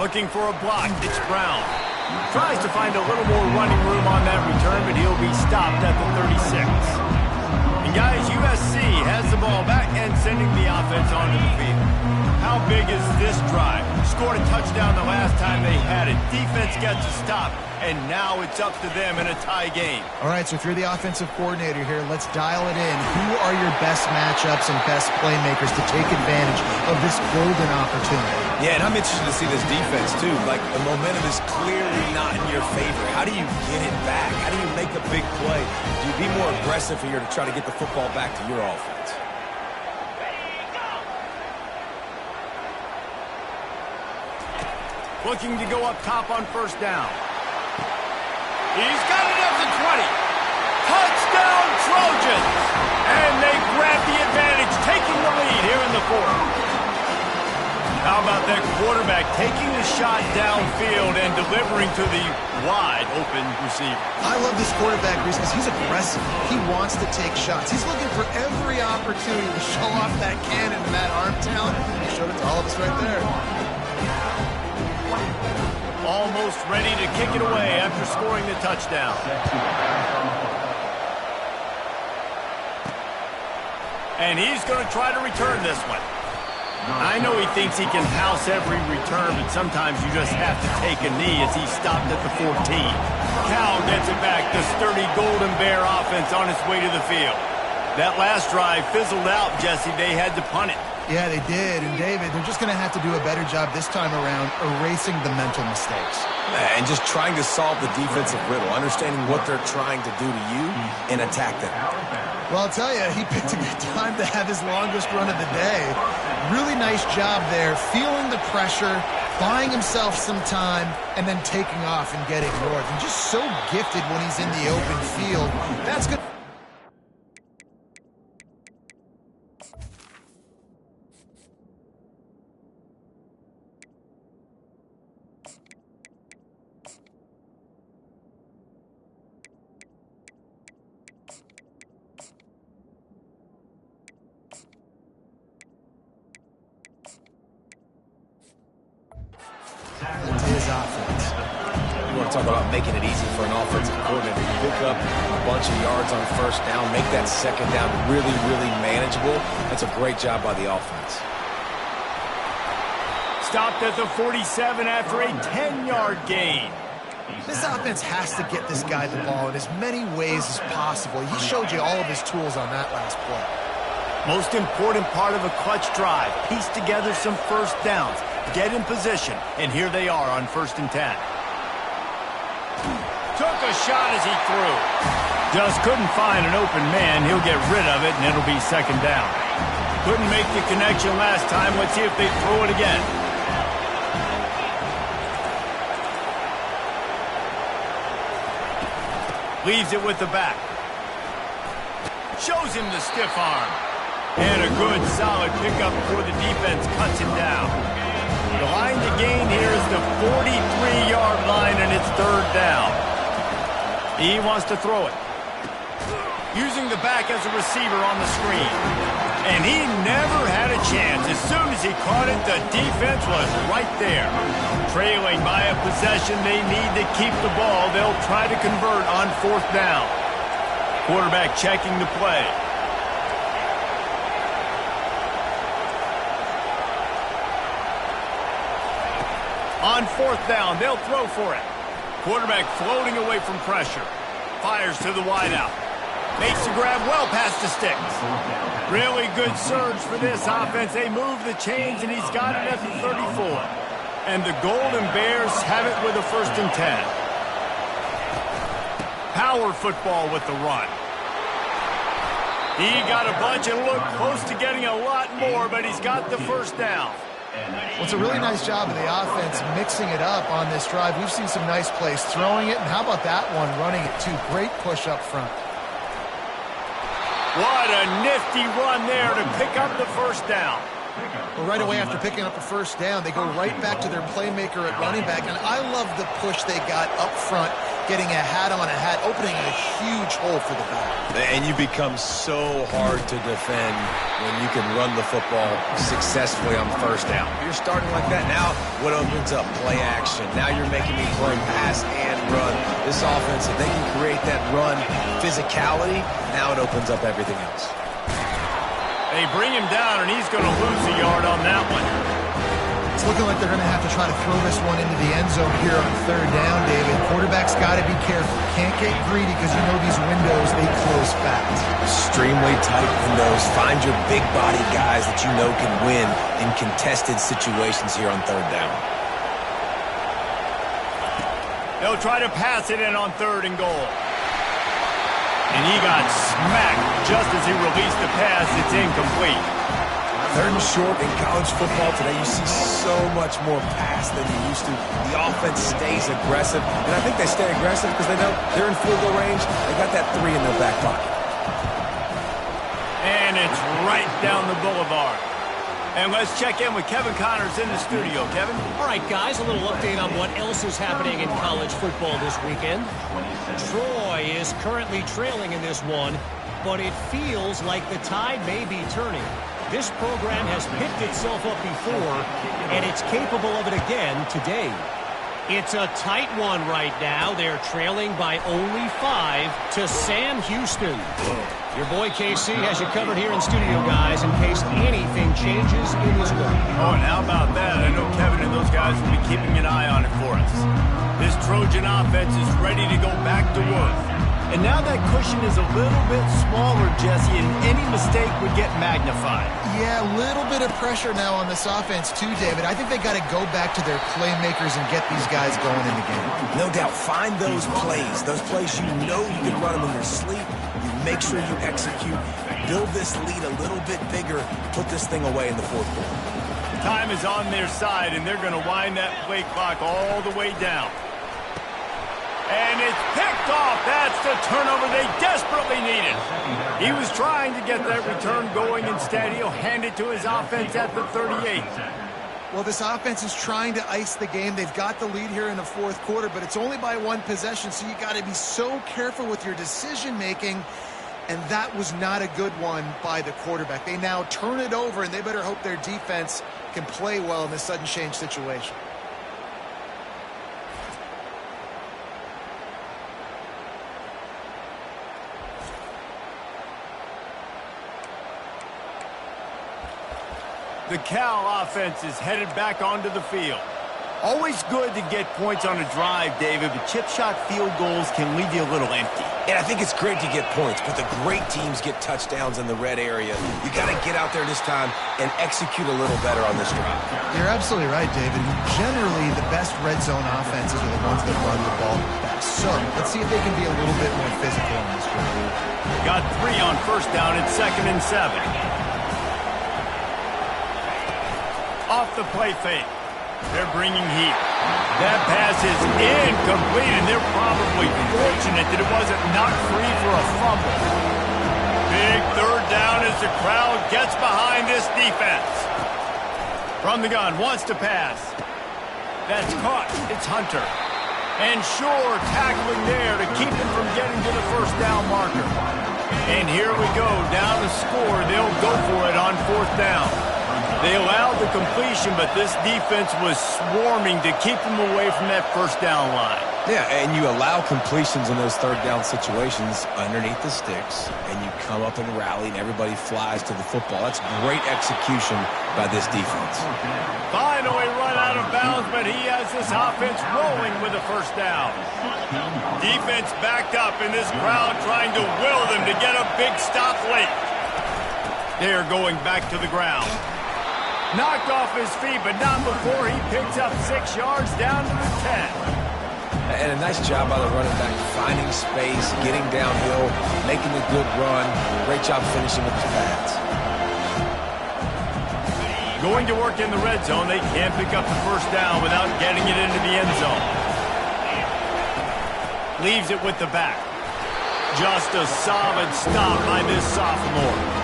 Looking for a block, it's Brown. Tries to find a little more running room on that return, but he'll be stopped at the 36. And guys, USC has the ball back and sending the offense onto the field. How big is this drive? Scored a touchdown the last time they had it. Defense gets a stop, and now it's up to them in a tie game. All right, so if you're the offensive coordinator here, let's dial it in. Who are your best matchups and best playmakers to take advantage of this golden opportunity? Yeah, and I'm interested to see this defense, too. Like, the momentum is clearly not in your favor. How do you get it back? How do you make a big play? Do you be more aggressive here to try to get the football back to your offense? Looking to go up top on first down. He's got it at the 20. Touchdown, Trojans! And they grab the advantage, taking the lead here in the fourth. How about that quarterback taking the shot downfield and delivering to the wide open receiver? I love this quarterback, Reese, because he's aggressive. He wants to take shots. He's looking for every opportunity to show off that cannon and that arm talent. He showed it to all of us right there. Almost ready to kick it away after scoring the touchdown. And he's going to try to return this one. I know he thinks he can house every return, but sometimes you just have to take a knee as he stopped at the 14. Cal gets it back. The sturdy Golden Bear offense on its way to the field. That last drive fizzled out, Jesse. They had to punt it. Yeah, they did. And, David, they're just going to have to do a better job this time around erasing the mental mistakes. And just trying to solve the defensive riddle, understanding what they're trying to do to you and attack them. Well, I'll tell you, he picked a good time to have his longest run of the day. Really nice job there, feeling the pressure, buying himself some time, and then taking off and getting north. And just so gifted when he's in the open field. That's good. His offense. You want to talk about making it easy for an offensive coordinator to pick up a bunch of yards on first down, make that second down really, really manageable. That's a great job by the offense. Stopped at the 47 after a 10-yard gain. This offense has to get this guy the ball in as many ways as possible. He showed you all of his tools on that last play. Most important part of a clutch drive, piece together some first downs, get in position, and here they are on 1st and 10. Took a shot as he threw. Just couldn't find an open man. He'll get rid of it, and it'll be 2nd down. Couldn't make the connection last time. Let's see if they throw it again. Leaves it with the back. Shows him the stiff arm. And a good, solid pickup before the defense cuts him down. The line to gain here is the 43-yard line, and it's 3rd down. He wants to throw it. Using the back as a receiver on the screen. And he never had a chance. As soon as he caught it, the defense was right there. Trailing by a possession, they need to keep the ball. They'll try to convert on 4th down. Quarterback checking the play. On 4th down, they'll throw for it. Quarterback floating away from pressure. Fires to the wideout. Makes the grab well past the sticks. Really good surge for this offense. They move the chains, and he's got it at the 34. And the Golden Bears have it with a 1st and 10. Power football with the run. He got a bunch and looked close to getting a lot more, but he's got the 1st down. Well, it's a really nice job of the offense mixing it up on this drive. We've seen some nice plays throwing it, and how about that one running it too? Great push up front. What a nifty run there to pick up the 1st down. Well, right away after picking up the 1st down, they go right back to their playmaker at running back, and I love the push they got up front, getting a hat on a hat, opening a huge hole for the back. And you become so hard to defend when you can run the football successfully on 1st down. You're starting like that. Now, what opens up? Play action. Now you're making me play pass and run. This offense, if they can create that run physicality, now it opens up everything else. They bring him down, and he's going to lose a yard on that one. It's looking like they're going to have to try to throw this one into the end zone here on 3rd down, David. Quarterback's got to be careful. Can't get greedy because you know these windows, they close fast. Extremely tight windows. Find your big body guys that you know can win in contested situations here on 3rd down. They'll try to pass it in on 3rd and goal. And he got smacked just as he released the pass. It's incomplete. 3rd and short in college football today, you see so much more pass than you used to. The offense stays aggressive, and I think they stay aggressive because they know they're in field goal range. They got that 3 in their back pocket. And it's right down the boulevard. And let's check in with Kevin Connors in the studio. Kevin? All right, guys, a little update on what else is happening in college football this weekend. Troy is currently trailing in this one, but it feels like the tide may be turning. This program has picked itself up before, and it's capable of it again today. It's a tight one right now. They're trailing by only 5 to Sam Houston. Your boy KC has you covered here in studio, guys, in case anything changes in this one. Oh, and how about that? I know Kevin and those guys will be keeping an eye on it for us. This Trojan offense is ready to go back to work. And now that cushion is a little bit smaller, Jesse, and any mistake would get magnified. Yeah, a little bit of pressure now on this offense too, David. I think they got to go back to their playmakers and get these guys going in the game. No doubt. Find those plays you know you can run them in your sleep. You make sure you execute. Build this lead a little bit bigger. Put this thing away in the fourth quarter. Time is on their side, and they're going to wind that play clock all the way down. And it's picked off. That's the turnover they desperately needed. He was trying to get that return going. Instead, he'll hand it to his offense at the 38. Well, this offense is trying to ice the game. They've got the lead here in the fourth quarter, but it's only by 1 possession, so you got to be so careful with your decision-making, and that was not a good one by the quarterback. They now turn it over, and they better hope their defense can play well in this sudden change situation. The Cal offense is headed back onto the field. Always good to get points on a drive, David, but chip shot field goals can leave you a little empty. And I think it's great to get points, but the great teams get touchdowns in the red area. You got to get out there this time and execute a little better on this drive. You're absolutely right, David. Generally, the best red zone offenses are the ones that run the ball best. So let's see if they can be a little bit more physical on this drive. Got 3 on first down at 2nd and 7. Off the play fake. They're bringing heat. That pass is incomplete, and they're probably fortunate that it wasn't knocked free for a fumble. Big 3rd down as the crowd gets behind this defense. From the gun, wants to pass. That's caught. It's Hunter. And sure, tackling there to keep him from getting to the first down marker. And here we go, down to score. They'll go for it on 4th down. They allowed the completion, but this defense was swarming to keep them away from that first down line. Yeah, and you allow completions in those 3rd down situations underneath the sticks, and you come up and rally, and everybody flies to the football. That's great execution by this defense. Finally run out of bounds, but he has this offense rolling with a first down. Defense backed up, and this crowd trying to will them to get a big stop late. They're going back to the ground. Knocked off his feet, but not before he picks up 6 yards down to the 10. And a nice job by the running back, finding space, getting downhill, making a good run. Great job finishing with his pads. Going to work in the red zone, they can't pick up the first down without getting it into the end zone. Leaves it with the back. Just a solid stop by this sophomore.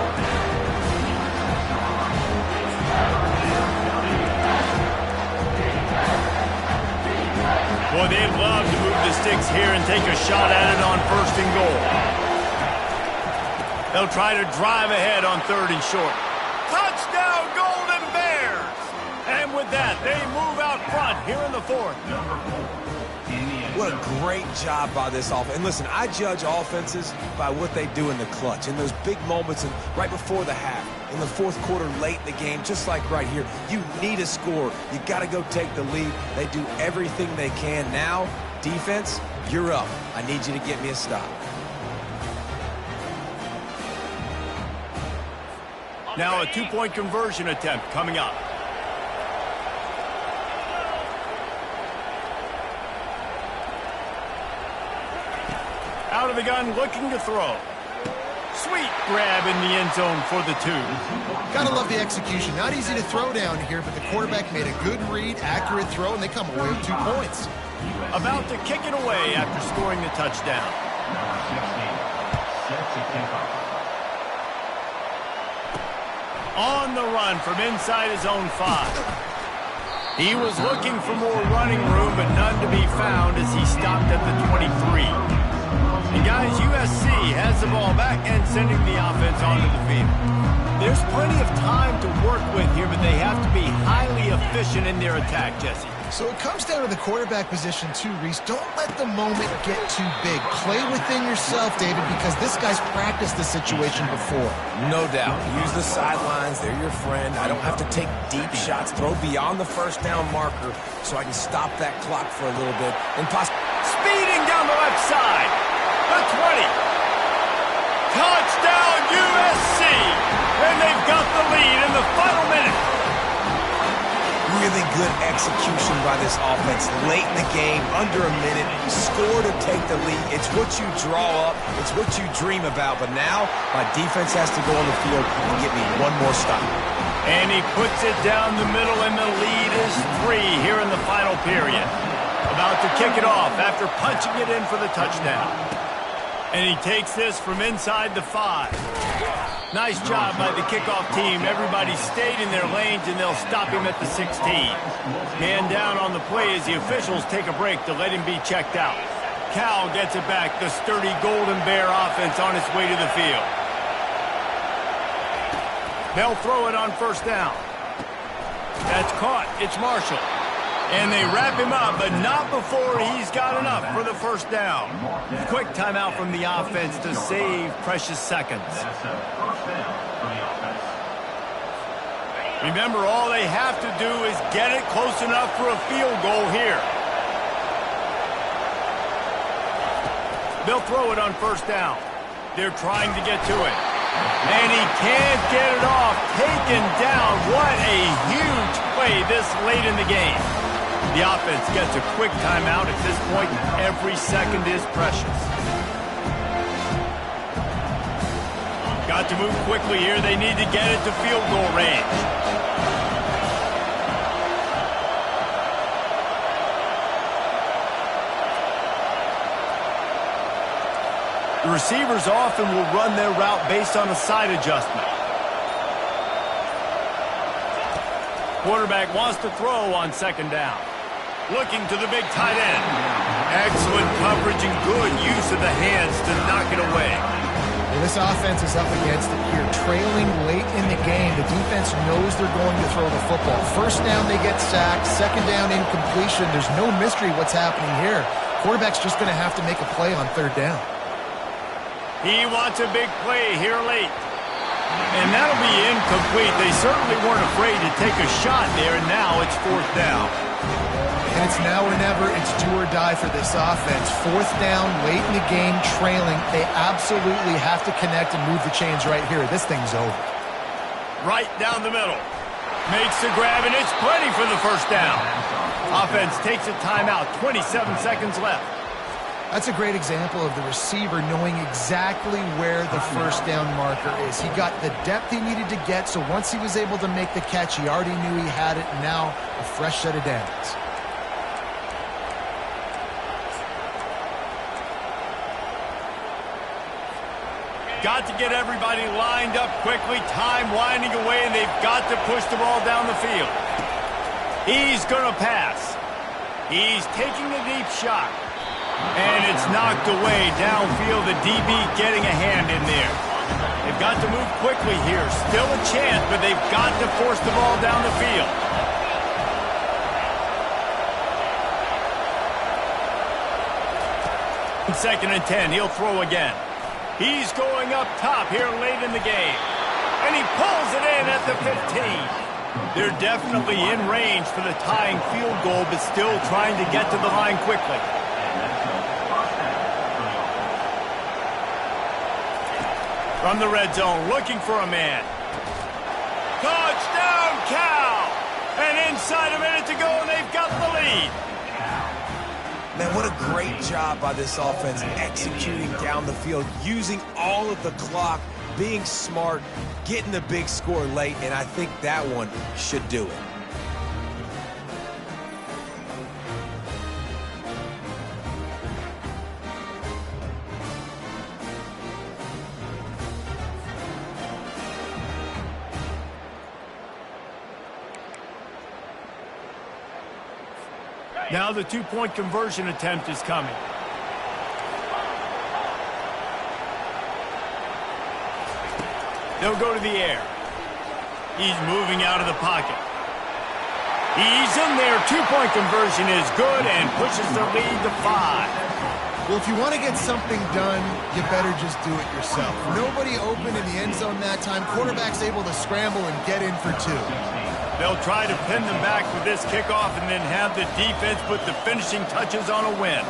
Boy, they'd love to move the sticks here and take a shot at it on 1st and goal. They'll try to drive ahead on 3rd and short. Touchdown, Golden Bears! And with that, they move out front here in the 4th. What a great job by this offense. And listen, I judge offenses by what they do in the clutch, in those big moments and right before the half, in the 4th quarter, late in the game, just like right here. You need a score. You got to go take the lead. They do everything they can. Now, defense, you're up. I need you to get me a stop. Now a 2-point conversion attempt coming up. Out of the gun, looking to throw. Sweet grab in the end zone for the 2. Gotta love the execution. Not easy to throw down here, but the quarterback made a good read, accurate throw, and they come away with 2 points. About to kick it away after scoring the touchdown. On the run from inside his own 5. He was looking for more running room, but none to be found as he stopped at the 23. And guys, USC has the ball back and sending the offense onto the field. There's plenty of time to work with here, but they have to be highly efficient in their attack, Jesse. So it comes down to the quarterback position too, Reese. Don't let the moment get too big. Play within yourself, David, because this guy's practiced the situation before. No doubt. Use the sidelines. They're your friend. I don't have to take deep shots. Throw beyond the first down marker so I can stop that clock for a little bit. And speeding down the left side. The 20. Touchdown, USC. And they've got the lead in the final minute. Really good execution by this offense late in the game, under a minute, score to take the lead. It's what you draw up, it's what you dream about, but now my defense has to go on the field and get me one more stop. And he puts it down the middle, and the lead is 3 here in the final period. About to kick it off after punching it in for the touchdown. And he takes this from inside the 5. Nice job by the kickoff team. Everybody stayed in their lanes, and they'll stop him at the 16. Man down on the play as the officials take a break to let him be checked out. Cal gets it back. The sturdy Golden Bear offense on its way to the field. They'll throw it on first down. That's caught. It's Marshall. And they wrap him up, but not before he's got enough for the first down. Quick timeout from the offense to save precious seconds. Remember, all they have to do is get it close enough for a field goal here. They'll throw it on first down. They're trying to get to it. And he can't get it off. Taken down. What a huge play this late in the game. The offense gets a quick timeout at this point. Every second is precious. Got to move quickly here. They need to get it to field goal range. The receivers often will run their route based on a side adjustment. Quarterback wants to throw on second down. Looking to the big tight end. Excellent coverage and good use of the hands to knock it away. Well, this offense is up against it here. Trailing late in the game, the defense knows they're going to throw the football. First down, they get sacked. Second down, incompletion. There's no mystery what's happening here. Quarterback's just going to have to make a play on third down. He wants a big play here late. And that'll be incomplete. They certainly weren't afraid to take a shot there, and now it's fourth down. And it's now or never. It's do or die for this offense. Fourth down, late in the game, trailing. They absolutely have to connect and move the chains right here. This thing's over. Right down the middle. Makes the grab, and it's plenty for the first down. Offense takes a timeout. 27 seconds left. That's a great example of the receiver knowing exactly where the first down marker is. He got the depth he needed to get, so once he was able to make the catch, he already knew he had it, and now a fresh set of downs. Got to get everybody lined up quickly. Time winding away, and they've got to push the ball down the field. He's going to pass. He's taking a deep shot. And it's knocked away downfield. The DB getting a hand in there. They've got to move quickly here. Still a chance, but they've got to force the ball down the field. Second and 10. He'll throw again. He's going up top here late in the game. And he pulls it in at the 15. They're definitely in range for the tying field goal, but still trying to get to the line quickly. From the red zone, looking for a man. Touchdown, Cal! And inside a minute to go, and they've got the lead. Man, what a great job by this offense executing down the field, using all of the clock, being smart, getting the big score late, and I think that one should do it. Now the two-point conversion attempt is coming. They'll go to the air. He's moving out of the pocket. He's in there. Two-point conversion is good and pushes the lead to 5. Well, if you want to get something done, you better just do it yourself. Nobody open in the end zone that time. Quarterback's able to scramble and get in for 2. They'll try to pin them back with this kickoff and then have the defense put the finishing touches on a win.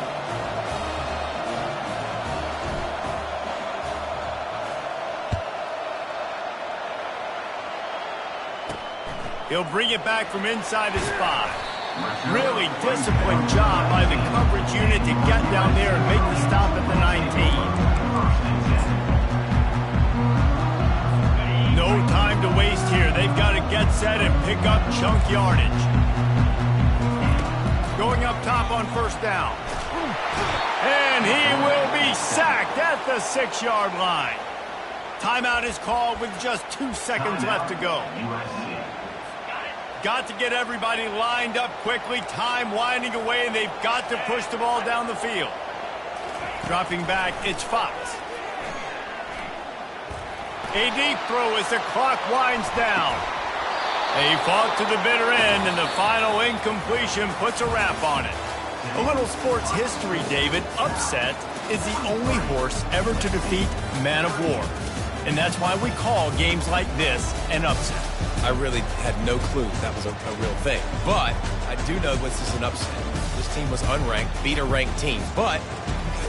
He'll bring it back from inside his 5. Really disciplined job by the coverage unit to get down there and make the stop at the 19. No time to waste here. They've got to get set and pick up chunk yardage. Going up top on first down. And he will be sacked at the 6-yard line. Timeout is called with just 2 seconds left to go. Got to get everybody lined up quickly. Time winding away, and they've got to push the ball down the field. Dropping back, it's Fox. A deep throw as the clock winds down. They fought to the bitter end, and the final incompletion puts a wrap on it. A little sports history, David. Upset is the only horse ever to defeat Man of War. And that's why we call games like this an upset. I really had no clue that was a real thing. But I do know this is an upset. This team was unranked, beat a ranked team. But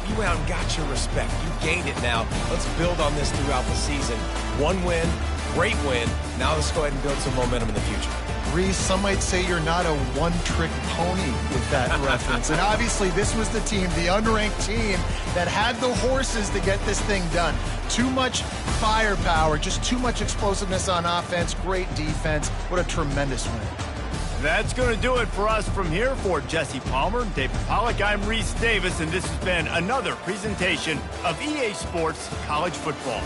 you went out and got your respect. You gained it now. Let's build on this throughout the season. 1 win, great win. Now let's go ahead and build some momentum in the future. Reese, some might say you're not a one-trick pony with that reference. And obviously this was the team, the unranked team, that had the horses to get this thing done. Too much firepower, just too much explosiveness on offense, great defense. What a tremendous win. That's going to do it for us from here. For Jesse Palmer, David Pollack, I'm Reese Davis, and this has been another presentation of EA Sports College Football.